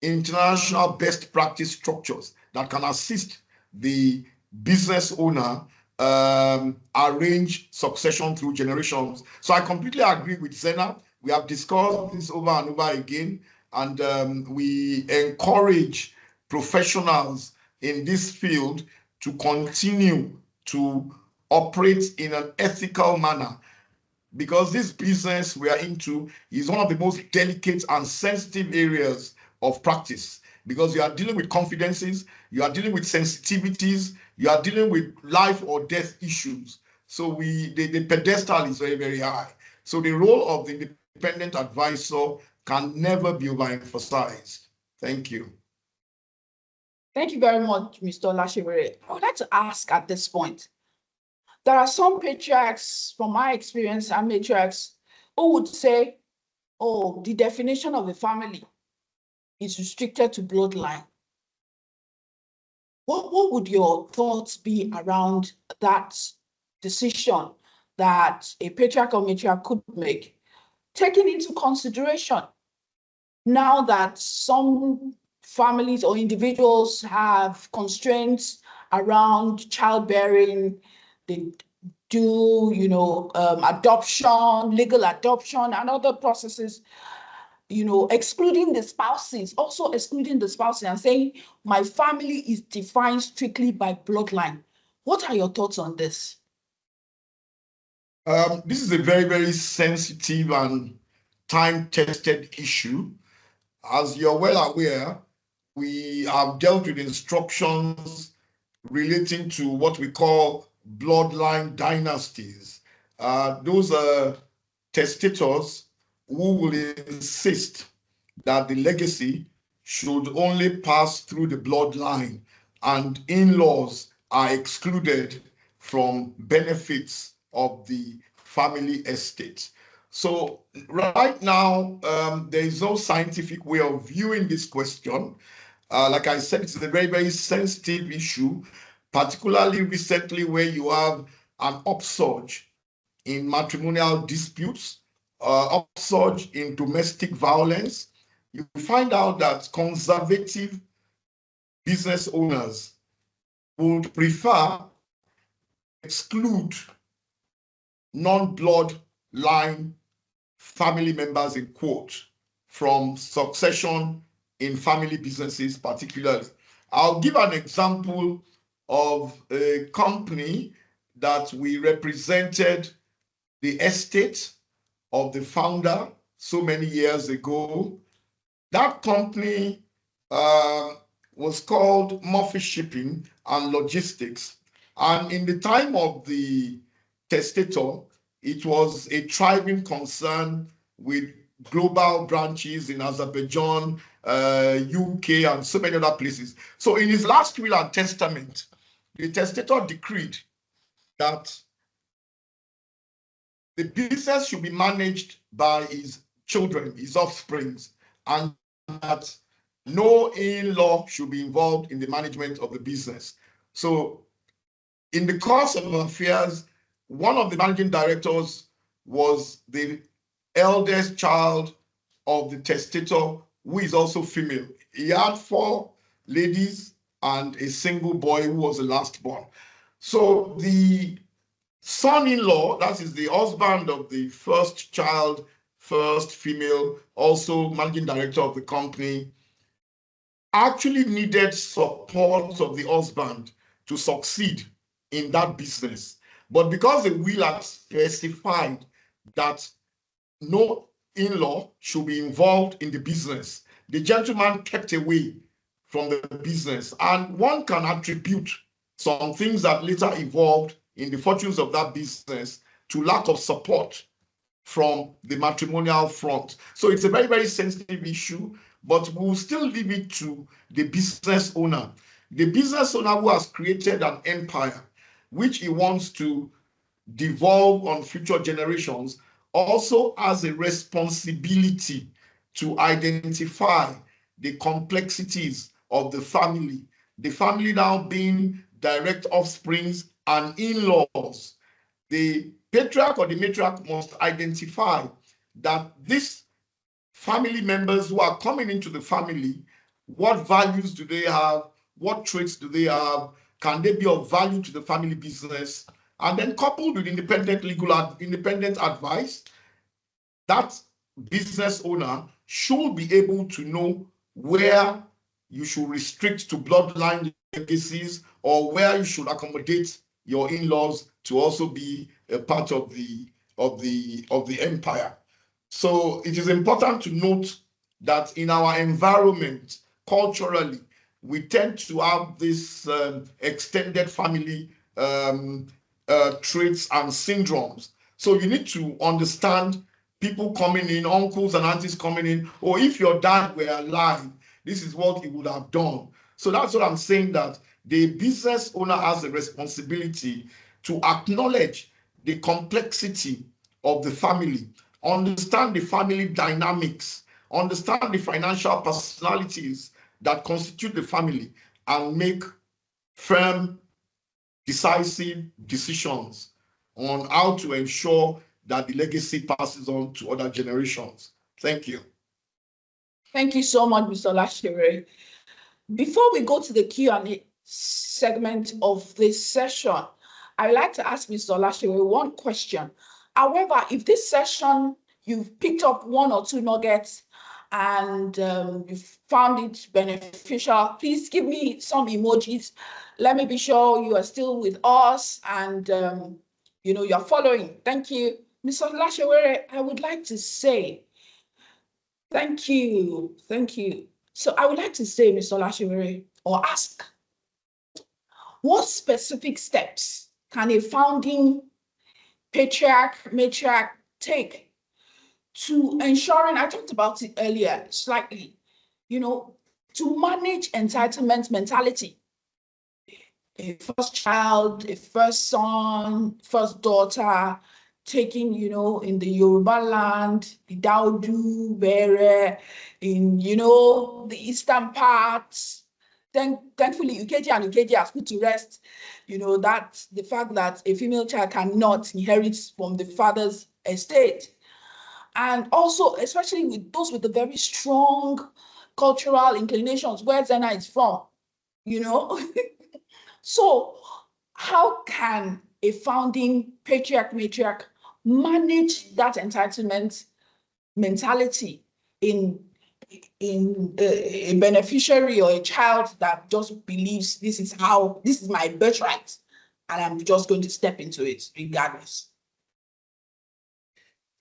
international best practice structures that can assist the business owner arrange succession through generations. So I completely agree with Zena. We have discussed this over and over again, and we encourage professionals in this field to continue to operate in an ethical manner, because this business we are into is one of the most delicate and sensitive areas of practice, because you are dealing with confidences, you are dealing with sensitivities, you are dealing with life or death issues. So the pedestal is very, very high. So the role of the independent advisor can never be overemphasized. Thank you. Thank you very much, Mr. Lashewere. I would like to ask at this point, there are some patriarchs, from my experience, and matriarchs who would say, oh, the definition of a family is restricted to bloodline. What would your thoughts be around that decision that a patriarch or matriarch could make, taking into consideration now that some families or individuals have constraints around childbearing, they do, adoption, legal adoption, and other processes, excluding the spouses, also excluding the spouses and saying, my family is defined strictly by bloodline. What are your thoughts on this? This is a very, very sensitive and time-tested issue. As you're well aware, we have dealt with instructions relating to what we call bloodline dynasties. Those are testators who will insist that the legacy should only pass through the bloodline, and in-laws are excluded from benefits of the family estate. So right now, there is no scientific way of viewing this question. Like I said, it's a very, very sensitive issue, particularly recently where you have an upsurge in matrimonial disputes, upsurge in domestic violence. You find out that conservative business owners would prefer exclude non-bloodline family members in quote from succession in family businesses particularly. I'll give an example of a company that we represented the estate of the founder so many years ago. That company was called Murphy Shipping and Logistics. And in the time of the testator, it was a thriving concern with global branches in Azerbaijan, UK, and so many other places. So in his last will and testament, the testator decreed that the business should be managed by his children, his offsprings, and that no in-law should be involved in the management of the business. So in the course of affairs, one of the managing directors was the eldest child of the testator, who is also female. He had 4 ladies and a single boy who was the last born. So the son-in-law, that is the husband of the first child, first female, also managing director of the company, actually needed support of the husband to succeed in that business. But because the will had specified that no in-law should be involved in the business, the gentleman kept away from the business. And one can attribute some things that later evolved in the fortunes of that business to lack of support from the matrimonial front. So it's a very, very sensitive issue, but we'll still leave it to the business owner. The business owner who has created an empire, which he wants to devolve on future generations, also has a responsibility to identify the complexities of the family now being direct offsprings and in-laws. The patriarch or the matriarch must identify that these family members who are coming into the family, what values do they have? What traits do they have? Can they be of value to the family business? And then coupled with independent advice, that business owner should be able to know where you should restrict to bloodline legacies or where you should accommodate your in-laws to also be a part of the empire. So it is important to note that in our environment, culturally, we tend to have this extended family traits and syndromes. So you need to understand people coming in, uncles and aunties coming in, or if your dad were alive, this is what he would have done. So that's what I'm saying, that the business owner has a responsibility to acknowledge the complexity of the family, understand the family dynamics, understand the financial personalities that constitute the family, and make firm, decisive decisions on how to ensure that the legacy passes on to other generations. Thank you. Thank you so much, Mr. Olashere. Before we go to the Q&A segment of this session, I'd like to ask Mr. Olashere one question. However, if this session, you've picked up 1 or 2 nuggets and you found it beneficial, please give me some emojis. Let me be sure you are still with us and you're following. Thank you. Mr. Olashere, I would like to say, thank you. So I would like to say, Mr. Olashere, or ask, what specific steps can a founding patriarch, matriarch take to ensuring, I talked about it earlier slightly, to manage entitlement mentality? A first child, a first son, first daughter, taking, in the Yoruba land, the Daudu, Bere, in, the eastern parts. Then, thankfully, UKG and UKG has put to rest, that the fact that a female child cannot inherit from the father's estate. And also, especially with those with the very strong cultural inclinations, where Zena is from, So how can a founding patriarch, matriarch manage that entitlement mentality in a beneficiary or a child that just believes this is my birthright, and I'm just going to step into it regardless.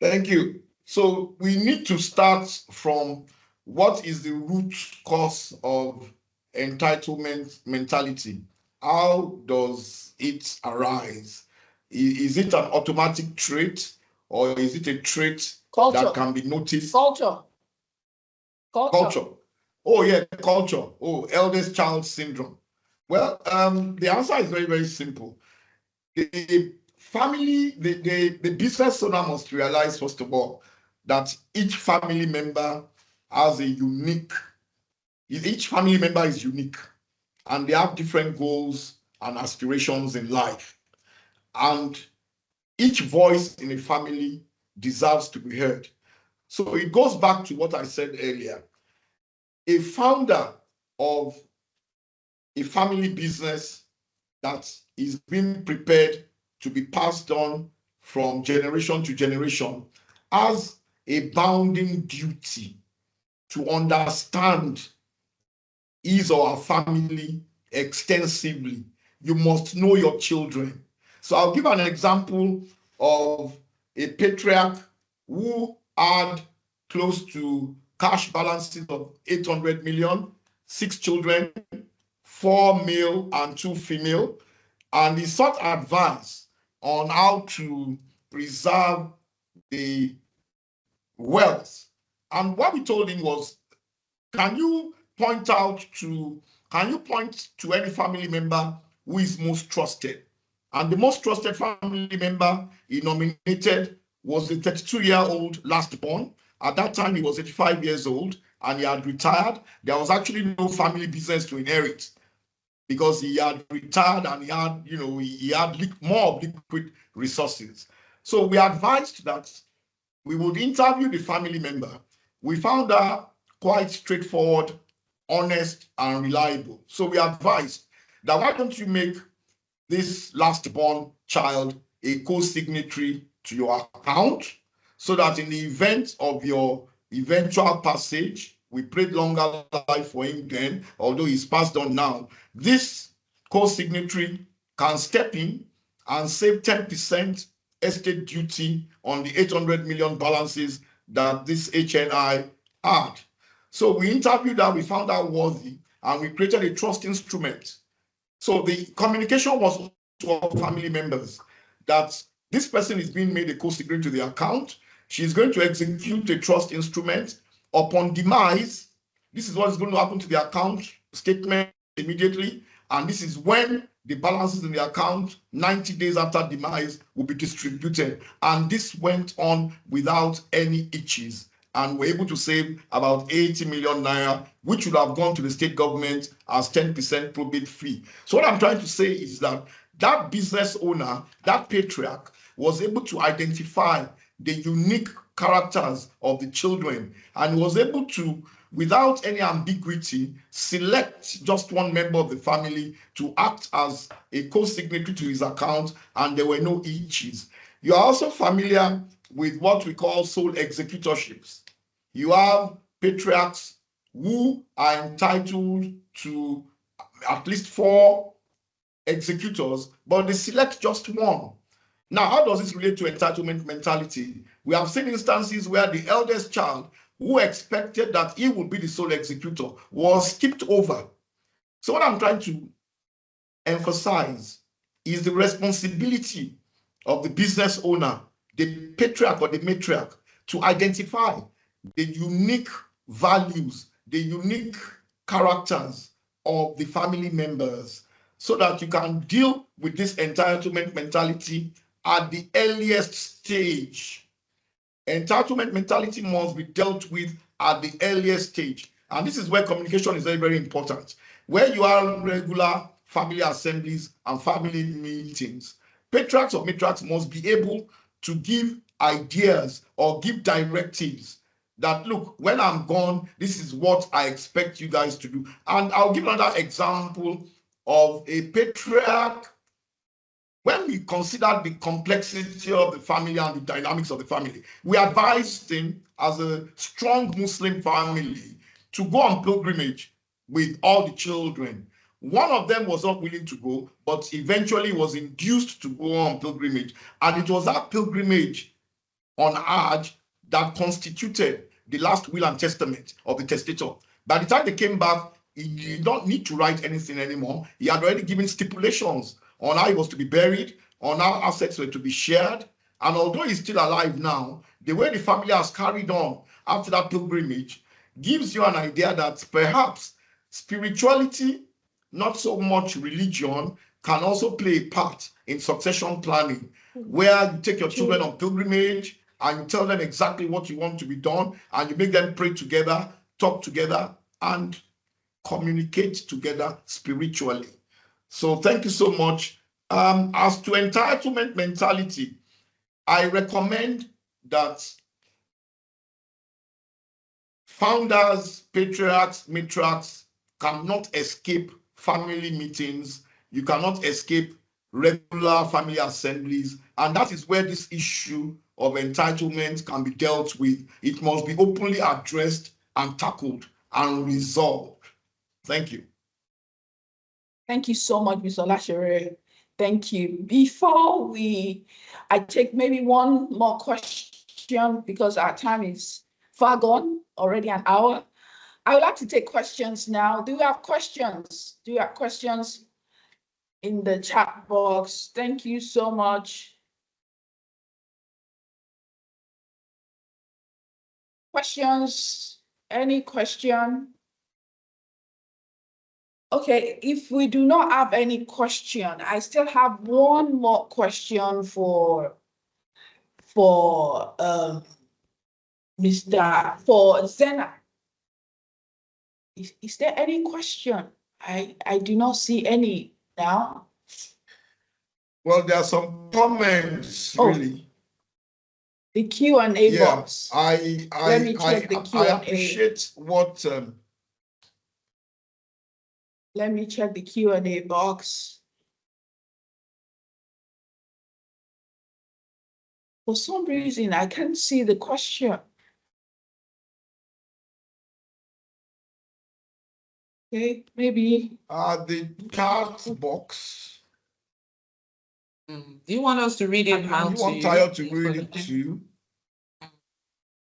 Thank you. So we need to start from what is the root cause of entitlement mentality? How does it arise? Is it an automatic trait, or is it a trait Culture. that can be noticed? Culture. Oh yeah, culture. Oh, eldest child syndrome. Well, the answer is very, very simple. The family, the business owner must realize, first of all, that each family member has each family member is unique, and they have different goals and aspirations in life. And each voice in a family deserves to be heard. So it goes back to what I said earlier. A founder of a family business that is being prepared to be passed on from generation to generation has a bounding duty to understand his or her family extensively. You must know your children. So I'll give an example of a patriarch who had close to cash balances of 800 million, 6 children, 4 male and 2 female, and he sought advice on how to preserve the wealth. And what we told him was, can you point to any family member who is most trusted? And the most trusted family member he nominated was the 32-year-old last born. At that time, he was 85 years old and he had retired. There was actually no family business to inherit because he had retired and he had more liquid resources. So we advised that we would interview the family member. We found her quite straightforward, honest, and reliable. So we advised that why don't you make this last-born child a co-signatory to your account, so that in the event of your eventual passage, we prayed longer life for him then, although he's passed on now, this co-signatory can step in and save 10% estate duty on the 800 million balances that this HNI had. So we interviewed her, we found her worthy, and we created a trust instrument. So the communication was to our family members that this person is being made a co-signatory to the account. She is going to execute a trust instrument. Upon demise, this is what is going to happen to the account statement immediately. And this is when the balances in the account 90 days after demise will be distributed. And this went on without any hitches. And we're able to save about 80 million naira, which would have gone to the state government as 10% probate fee. So what I'm trying to say is that that business owner, that patriarch, was able to identify the unique characters of the children and was able to, without any ambiguity, select just one member of the family to act as a co-signatory to his account, and there were no hitches. You are also familiar with what we call sole executorships. You have patriarchs who are entitled to at least 4 executors, but they select just one. Now, how does this relate to entitlement mentality? We have seen instances where the eldest child, who expected that he would be the sole executor, was skipped over. So what I'm trying to emphasize is the responsibility of the business owner, the patriarch or the matriarch, to identify the unique values, the unique characters of the family members, so that you can deal with this entitlement mentality at the earliest stage. Entitlement mentality must be dealt with at the earliest stage. And this is where communication is very, very important. Where you are regular family assemblies and family meetings, patriarchs or matriarchs must be able to give ideas or give directives that, look, when I'm gone, this is what I expect you guys to do. And I'll give another example of a patriarch when we considered the complexity of the family and the dynamics of the family, we advised him as a strong Muslim family to go on pilgrimage with all the children. One of them was not willing to go, but eventually was induced to go on pilgrimage. And it was that pilgrimage on Hajj that constituted the last will and testament of the testator. By the time they came back, he did not need to write anything anymore. He had already given stipulations on how he was to be buried, on how assets were to be shared. And although he's still alive now, the way the family has carried on after that pilgrimage gives you an idea that perhaps spirituality, not so much religion, can also play a part in succession planning, where you take your children on pilgrimage and you tell them exactly what you want to be done, and you make them pray together, talk together, and communicate together spiritually. So thank you so much. As to entitlement mentality, I recommend that founders, patriarchs, matriarchs cannot escape family meetings. You cannot escape regular family assemblies. And that is where this issue of entitlement can be dealt with. It must be openly addressed and tackled and resolved. Thank you. Thank you so much, Mr. Olashere. Thank you. Before I take maybe one more question, because our time is far gone, already an hour. I would like to take questions now. Do you have questions? Do you have questions in the chat box? Thank you so much. Questions? Any question? Okay, if we do not have any question, I still have one more question for Zena. Is there any question? I do not see any now. Well, there are some comments, really. The Q&A box. Let me check the Q&A. I appreciate what... Let me check the Q&A box. For some reason, I can't see the question. Okay, maybe. The chat box. Do you want us to read it out? You want Tayo to read it too?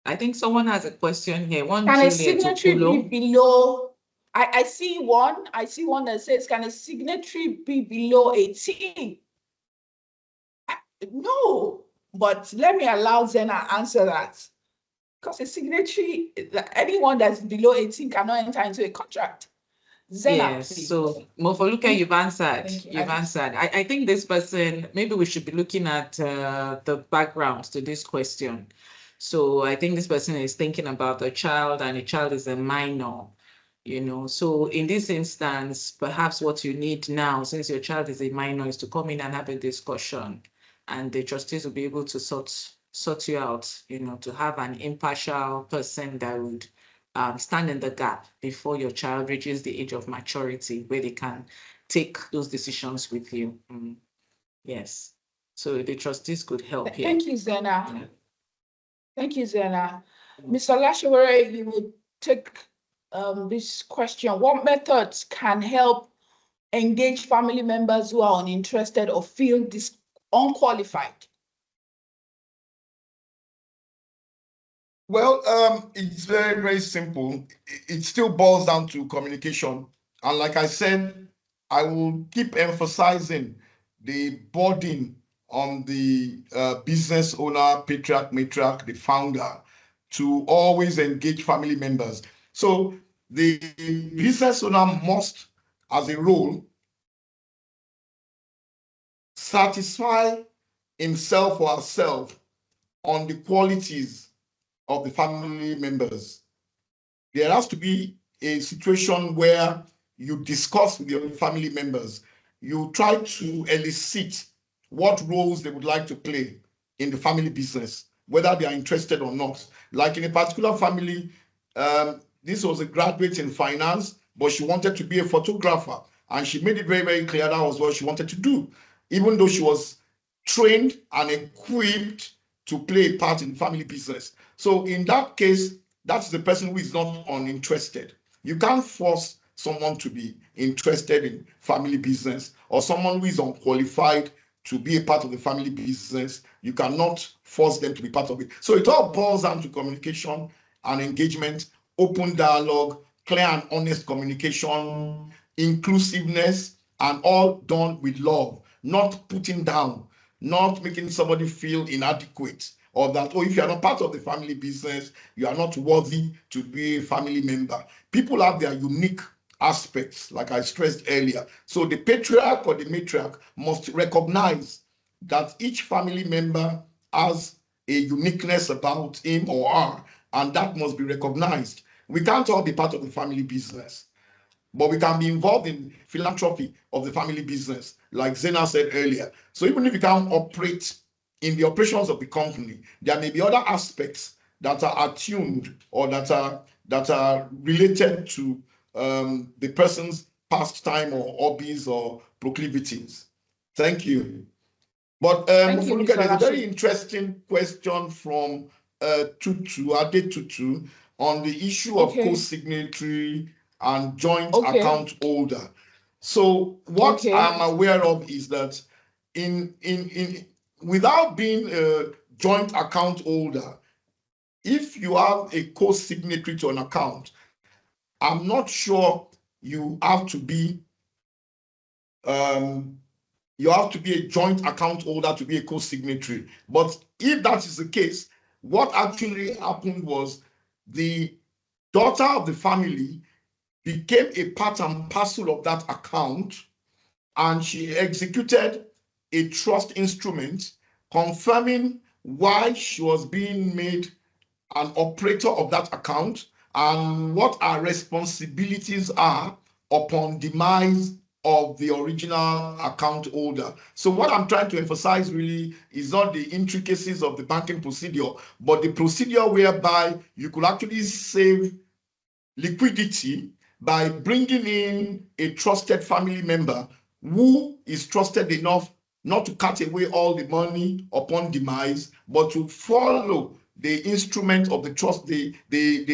I think someone has a question here. Can a signatory be below? I see one. I see one that says, can a signatory be below 18? No, but let me allow Zena answer that. Because a signatory, anyone that's below 18 cannot enter into a contract. Zena, yes, please. So Mofoluke, you've answered. You've answered. I think this person, maybe we should be looking at the background to this question. So I think this person is thinking about a child, and a child is a minor. You know, so in this instance, perhaps what you need now, since your child is a minor, is to come in and have a discussion, and the trustees will be able to sort you out, you know, to have an impartial person that would stand in the gap before your child reaches the age of maturity, where they can take those decisions with you. Yes, so the trustees could help here. Thank you, Zena. Yeah. Thank you, Zena. Mr. Olashere, you would take this question. What methods can help engage family members who are uninterested or feel unqualified? Well, it's very, very simple. It still boils down to communication. And like I said, I will keep emphasizing the burden on the business owner, patriarch, matriarch, the founder, to always engage family members. So the business owner must, as a role, satisfy himself or herself on the qualities of the family members. There has to be a situation where you discuss with your family members. You try to elicit what roles they would like to play in the family business, whether they are interested or not. Like in a particular family, this was a graduate in finance, but she wanted to be a photographer, and she made it very, very clear that was what she wanted to do. even though she was trained and equipped to play a part in family business. So in that case, that's the person who is not uninterested. You can't force someone to be interested in family business, or someone who is unqualified to be a part of the family business. You cannot force them to be part of it. So it all boils down to communication and engagement, open dialogue, clear and honest communication, inclusiveness, and all done with love, not putting down, not making somebody feel inadequate, or that, oh, if you are not part of the family business, you are not worthy to be a family member. People have their unique aspects, like I stressed earlier. So the patriarch or the matriarch must recognize that each family member has a uniqueness about him or her, and that must be recognized. We can't all be part of the family business, but we can be involved in philanthropy of the family business, like Zena said earlier. So even if you can't operate in the operations of the company, there may be other aspects that are attuned or that are related to the person's pastime or hobbies or proclivities. Thank you. But Thank you, there's a very Mr. interesting question from Tutu, Ade Tutu, on the issue of Okay. co-signatory and joint Okay. account holder. So what Okay. I'm aware of is that in without being a joint account holder, if you have a co-signatory to an account, I'm not sure you have to be a joint account holder to be a co-signatory. But if that is the case, what actually happened was the daughter of the family became a part and parcel of that account, and she executed a trust instrument confirming why she was being made an operator of that account and what our responsibilities are upon demise of the original account holder. So what I'm trying to emphasize really is not the intricacies of the banking procedure, but the procedure whereby you could actually save liquidity by bringing in a trusted family member who is trusted enough not to cut away all the money upon demise, but to follow the instrument of the trust, the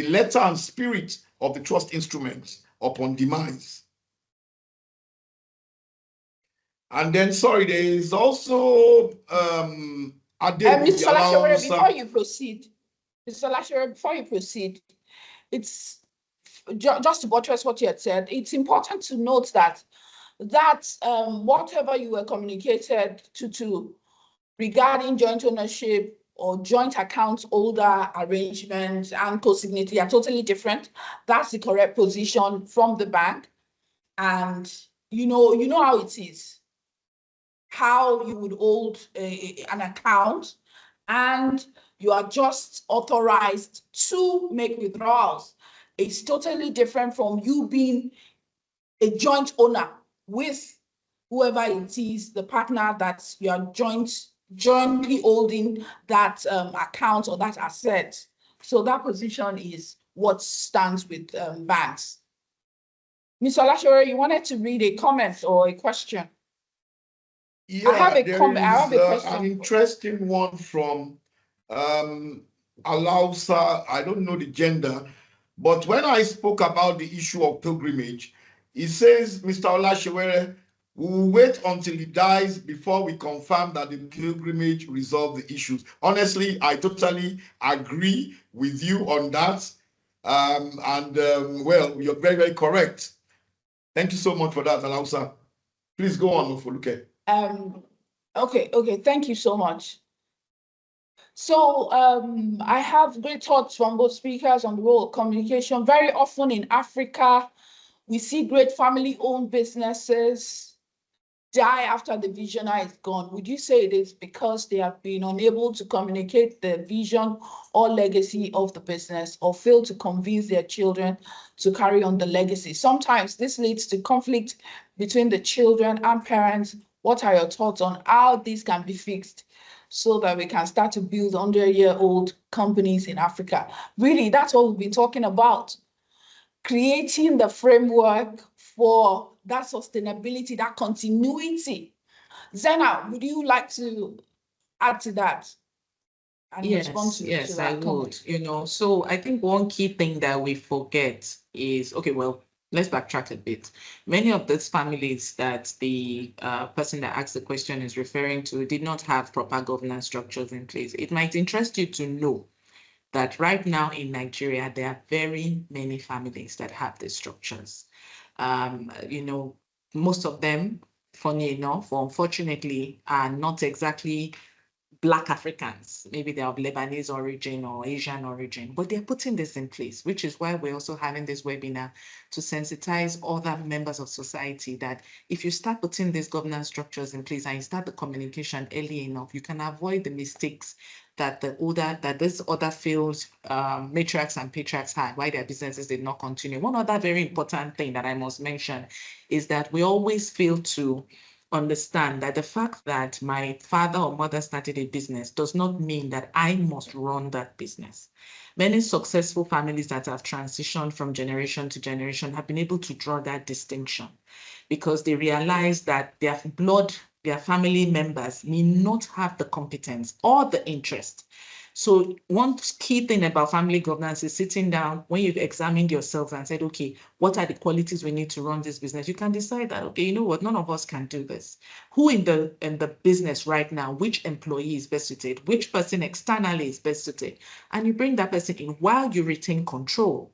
letter and spirit of the trust instrument upon demise. And then, sorry, there is also Mr. Lashore, before you proceed, it's just to buttress what you had said, it's important to note that whatever you were communicated to regarding joint ownership or joint account holder arrangement and co-signatory are totally different. That's the correct position from the bank. And you know how it is, how you would hold an account, and you are just authorized to make withdrawals. It's totally different from you being a joint owner with whoever it is, the partner that you are jointly holding that account or that asset. So that position is what stands with banks. Mr. Lashore, you wanted to read a comment or a question? Yeah, I have a question. An interesting one from Alausa. I don't know the gender, but when I spoke about the issue of pilgrimage, he says, Mr. Olashewere, we will wait until he dies before we confirm that the pilgrimage resolved the issues. Honestly, I totally agree with you on that. Well, you're very, very correct. Thank you so much for that, Alausa. Please go on, Mofoluke. Okay, thank you so much. So I have great thoughts from both speakers on the role of communication. Very often in Africa, we see great family-owned businesses die after the visionary is gone. Would you say it is because they have been unable to communicate the vision or legacy of the business, or fail to convince their children to carry on the legacy? Sometimes this leads to conflict between the children and parents. What are your thoughts on how this can be fixed so that we can start to build 100-year-old companies in Africa? Really, that's what we've been talking about. Creating the framework for that sustainability, that continuity Zena, would you like to add to that? And respond to Yes, I that would. comment? So I think one key thing that we forget is, okay, well, let's backtrack a bit. Many of these families that the person that asked the question is referring to did not have proper governance structures in place. It might interest you to know that right now in Nigeria, there are very many families that have these structures. Most of them, funny enough, or unfortunately, are not exactly Black Africans. Maybe they're of Lebanese origin or Asian origin, but they're putting this in place, which is why we're also having this webinar to sensitize other members of society that if you start putting these governance structures in place and you start the communication early enough, you can avoid the mistakes that this other field matriarchs and patriarchs had, why their businesses did not continue. One other very important thing that I must mention is that we always fail to understand that the fact that my father or mother started a business does not mean that I must run that business. Many successful families that have transitioned from generation to generation have been able to draw that distinction because they realize that their family members may not have the competence or the interest. So one key thing about family governance is sitting down when you've examined yourself and said, okay, what are the qualities we need to run this business? You can decide that, okay, you know what, none of us can do this. Who in the business right now, which employee is best suited, which person externally is best suited, and you bring that person in while you retain control.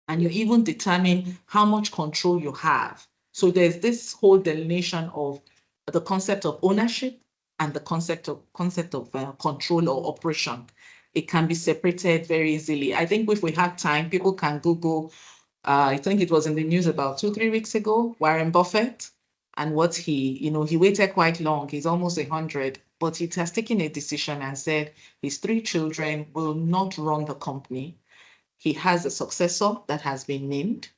And you even determine how much control you have. So there's this whole delineation of the concept of ownership and the concept of control or operation. It can be separated very easily. I think if we have time, people can Google. I think it was in the news about 2-3 weeks ago, Warren Buffett, and what he waited quite long. He's almost 100, but he has taken a decision and said his 3 children will not run the company. He has a successor that has been named,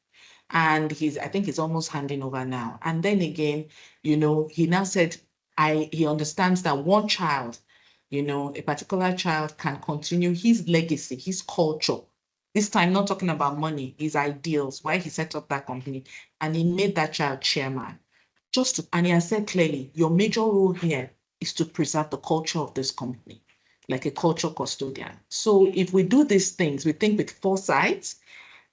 and I think he's almost handing over now. And then again, he now said he understands that one child, a particular child can continue his legacy, his culture. This time, not talking about money, his ideals, why he set up that company, and he made that child chairman. And he has said clearly, your major role here is to preserve the culture of this company, like a culture custodian. So if we do these things, we think with foresight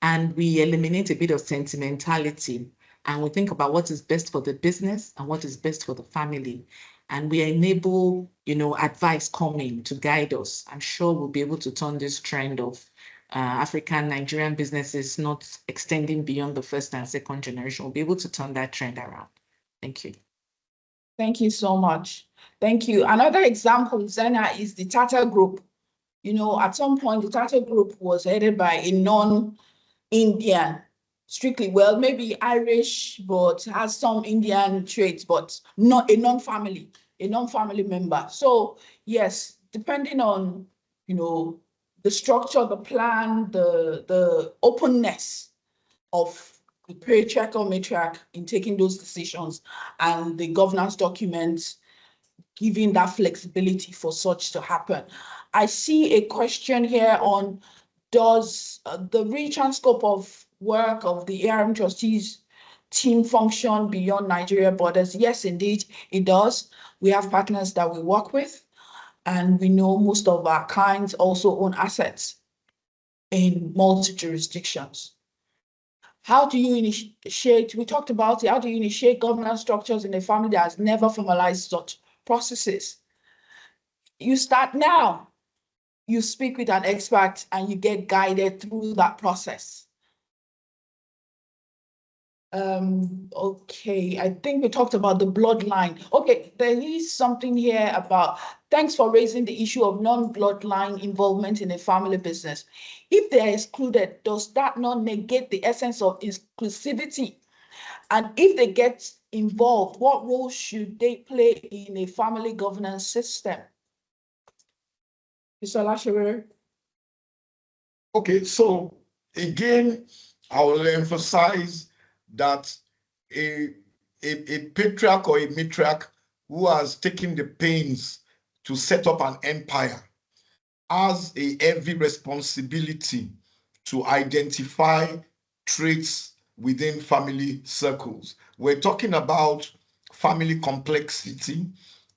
and we eliminate a bit of sentimentality and we think about what is best for the business and what is best for the family. And we enable, advice coming to guide us. I'm sure we'll be able to turn this trend of African Nigerian businesses not extending beyond the first and second generation. We'll be able to turn that trend around. Thank you. Thank you so much. Thank you. Another example, Zena, is the Tata Group. At some point, the Tata Group was headed by a non-Indian, strictly, well, maybe Irish, but has some Indian traits, but not a non-family member. So yes, depending on, the structure, the plan, the openness of the patriarch or matriarch in taking those decisions and the governance documents giving that flexibility for such to happen. I see a question here on, does the reach and scope of work of the ARM trustees team function beyond Nigeria borders? Yes, indeed, it does. We have partners that we work with, and we know most of our clients also own assets in multi-jurisdictions. How do you initiate, we talked about it, how do you initiate governance structures in a family that has never formalized such processes? You start now. You speak with an expert and you get guided through that process. Okay, I think we talked about the bloodline. Okay, there is something here about, thanks for raising the issue of non-bloodline involvement in a family business. If they are excluded, does that not negate the essence of inclusivity? And if they get involved, what role should they play in a family governance system? Mr. Lashewer. Okay, so again, I will emphasize that a patriarch or a matriarch who has taken the pains to set up an empire has a heavy responsibility to identify traits within family circles. We're talking about family complexity.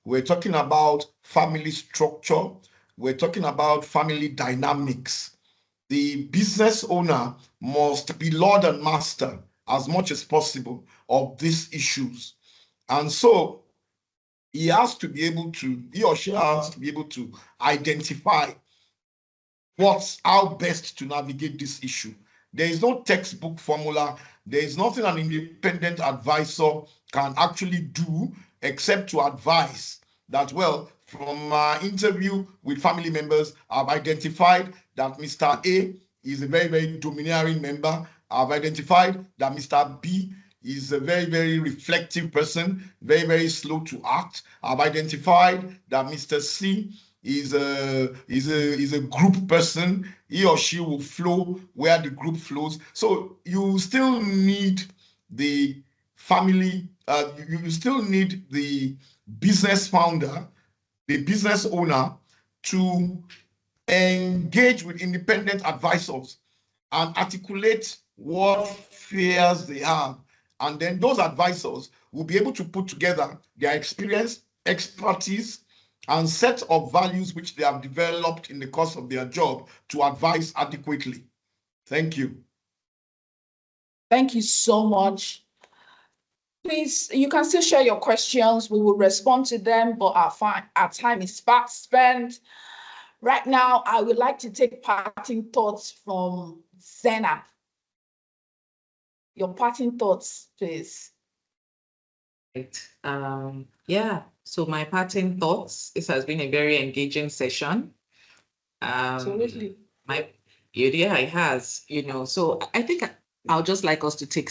We're talking about family structure. We're talking about family dynamics. The business owner must be lord and master as much as possible of these issues. And so he or she has to be able to identify how best to navigate this issue. There is no textbook formula. There is nothing an independent advisor can actually do except to advise that, well, from my interview with family members, I've identified that Mr. A is a very, very domineering member. I've identified that Mr. B is a very, very reflective person, very, very slow to act. I've identified that Mr. C is a group person. He or she will flow where the group flows. So you still need the family, you still need the business founder, the business owner, to engage with independent advisors and articulate what fears they have. And then those advisors will be able to put together their experience, expertise, and set of values which they have developed in the course of their job to advise adequately. Thank you. Thank you so much. Please, you can still share your questions. We will respond to them, but our time is fast spent. Right now, I would like to take parting thoughts from Zena. Your parting thoughts, please. Right. Yeah, so my parting thoughts, this has been a very engaging session. Absolutely. Yeah, it has, so I think I'll just like us to take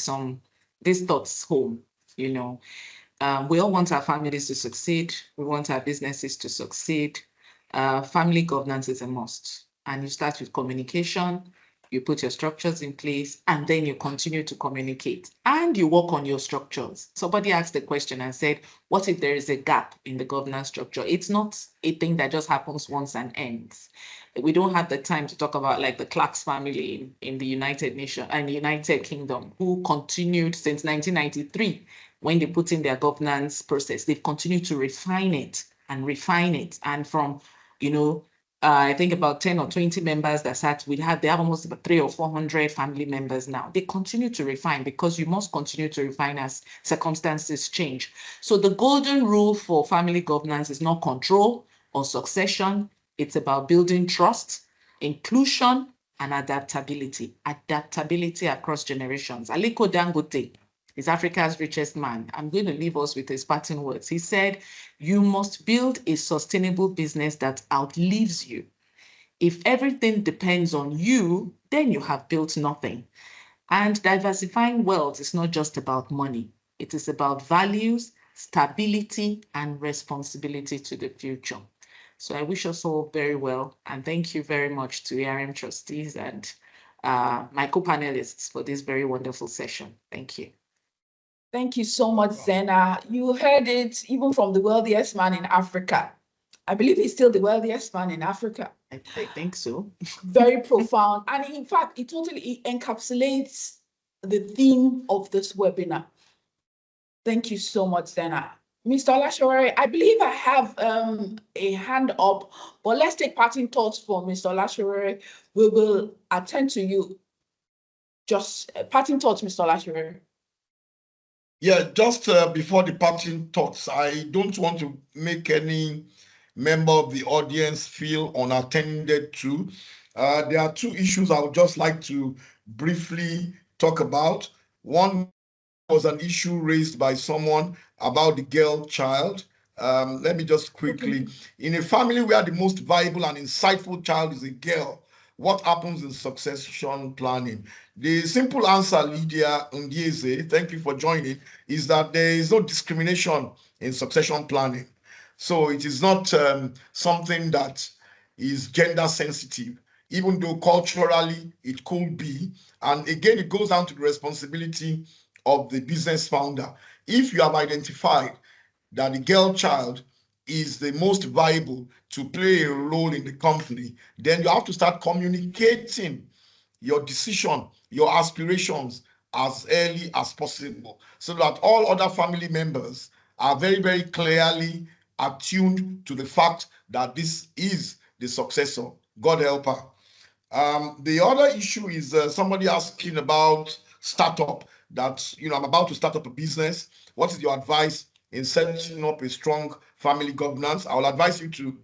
these thoughts home. We all want our families to succeed. We want our businesses to succeed. Family governance is a must. And you start with communication, you put your structures in place, and then you continue to communicate and you work on your structures. Somebody asked the question and said, what if there is a gap in the governance structure? It's not a thing that just happens once and ends. We don't have the time to talk about like the Clarks family in the United Nations and United Kingdom, who continued since 1993 when they put in their governance process. They've continued to refine it. And from, I think about 10 or 20 members that they have almost about 300 or 400 family members now. They continue to refine because you must continue to refine as circumstances change. So the golden rule for family governance is not control or succession. It's about building trust, inclusion, and adaptability. Adaptability across generations. Aliko Dangote is Africa's richest man. I'm going to leave us with his parting words. He said, you must build a sustainable business that outlives you. If everything depends on you, then you have built nothing. And diversifying wealth is not just about money. It is about values, stability, and responsibility to the future. So I wish us all very well. And thank you very much to ARM trustees and my co-panelists for this very wonderful session. Thank you. Thank you so much, Zena. You heard it even from the wealthiest man in Africa. I believe he's still the wealthiest man in Africa. I think so. Very profound. And in fact, it totally encapsulates the theme of this webinar. Thank you so much, Zena. Mr. Olashore, I believe I have a hand up, but let's take parting thoughts from Mr. Olashore. We will attend to you. Just parting thoughts, Mr. Olashore. Yeah, just before the parting thoughts, I don't want to make any member of the audience feel unattended to. There are two issues I would just like to briefly talk about. One was an issue raised by someone about the girl child. Let me just quickly, in a family where the most viable and insightful child is a girl, what happens in succession planning? The simple answer, Lydia Ndieze, thank you for joining, is that there is no discrimination in succession planning. So it is not something that is gender sensitive, even though culturally it could be. And again, it goes down to the responsibility of the business founder. If you have identified that the girl child is the most viable to play a role in the company, then you have to start communicating your decision, your aspirations as early as possible, so that all other family members are very, very clearly attuned to the fact that this is the successor. God help her. The other issue is somebody asking about startup, that, I'm about to start up a business. What is your advice in setting up a strong family governance? I will advise you to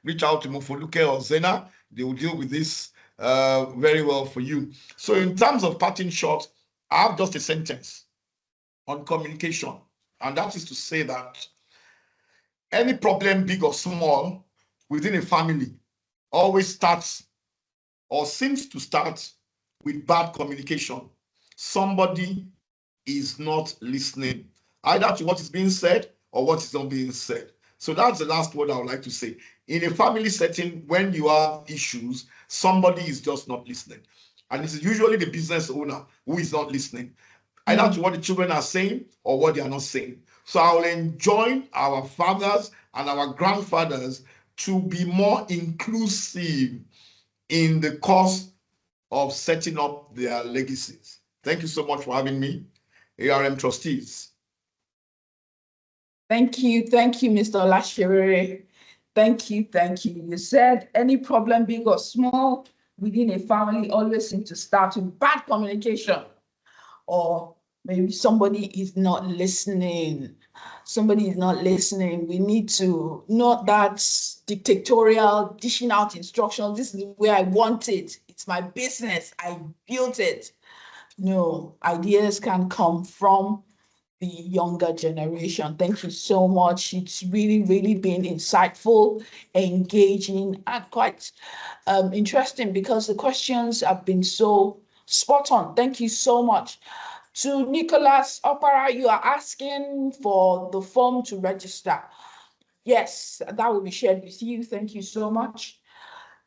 reach out to Mofoluke or Zena. They will deal with this very well for you. So in terms of parting short, I have just a sentence on communication. And that is to say that any problem, big or small, within a family always starts or seems to start with bad communication. Somebody is not listening, either to what is being said or what is not being said. So that's the last word I would like to say. In a family setting, when you have issues, somebody is just not listening. And it's usually the business owner who is not listening, either to what the children are saying or what they are not saying. So I will enjoin our fathers and our grandfathers to be more inclusive in the course of setting up their legacies. Thank you so much for having me, ARM trustees. Thank you, Mr. Olashiwere. Thank you. You said any problem, big or small, within a family always seems to start with bad communication, or maybe somebody is not listening. We need to, not that dictatorial, dishing out instructions. This is the way I want it. It's my business. I built it. No, ideas can come from the younger generation. Thank you so much. It's really, really been insightful, engaging, and quite interesting, because the questions have been so spot on. Thank you so much. To Nicholas Opara, you are asking for the form to register. Yes, that will be shared with you. Thank you so much.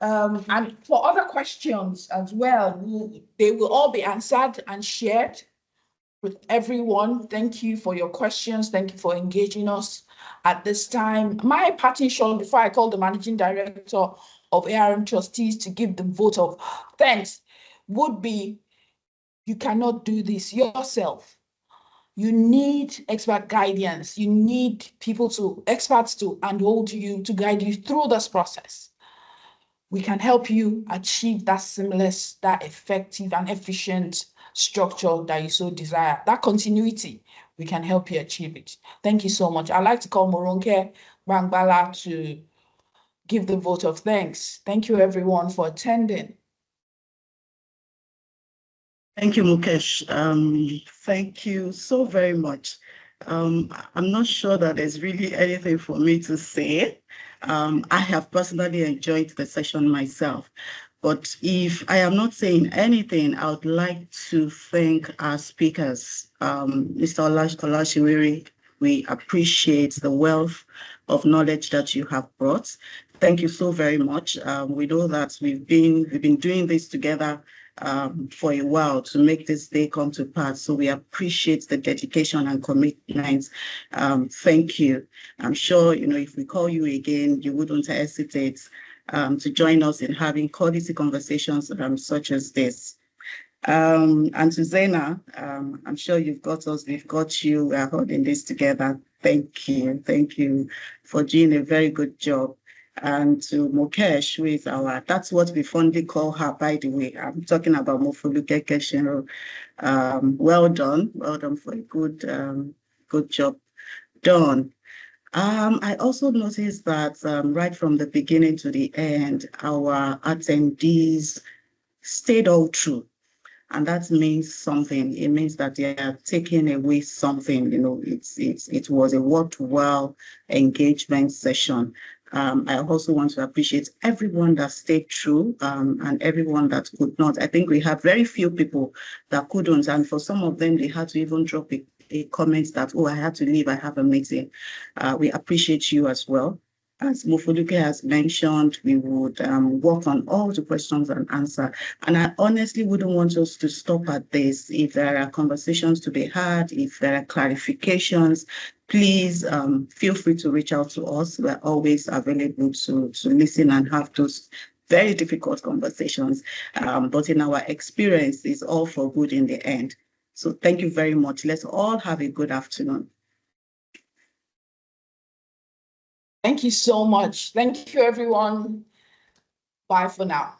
And for other questions as well, they will all be answered and shared with everyone. Thank you for your questions. Thank you for engaging us at this time. My parting shot before I call the Managing Director of ARM Trustees to give the vote of thanks would be, you cannot do this yourself. You need expert guidance. You need experts to handhold you, to guide you through this process. We can help you achieve that seamless, that effective and efficient structure that you so desire. That continuity, we can help you achieve it. Thank you so much. I'd like to call Moronke Bangbala to give the vote of thanks. Thank you everyone for attending. Thank you, Mukesh. Thank you so very much. I'm not sure that there's really anything for me to say. I have personally enjoyed the session myself, but if I am not saying anything, I would like to thank our speakers. Mr. Olashiwere, we appreciate the wealth of knowledge that you have brought. Thank you so very much. We know that we've been doing this together for a while to make this day come to pass. So we appreciate the dedication and commitment. Thank you. I'm sure, if we call you again, you wouldn't hesitate to join us in having quality conversations such as this. And to Zena, I'm sure you've got us, we've got you, we're holding this together. Thank you. Thank you for doing a very good job. And to Mukesh, who is that's what we fondly call her, by the way. I'm talking about Mofoluke Keshenro. Well done for a good job done. I also noticed that right from the beginning to the end, our attendees stayed all true. And that means something. It means that they are taking away something. It was a worthwhile engagement session. I also want to appreciate everyone that stayed true and everyone that could not. I think we have very few people that couldn't, and for some of them, they had to even drop a comment that, I had to leave, I have a meeting. We appreciate you as well. As Mofoluke has mentioned, we would work on all the questions and answer. And I honestly wouldn't want us to stop at this. If there are conversations to be had, if there are clarifications, please feel free to reach out to us. We're always available to listen and have those very difficult conversations. But in our experience, it's all for good in the end. So thank you very much. Let's all have a good afternoon. Thank you so much. Thank you, everyone. Bye for now.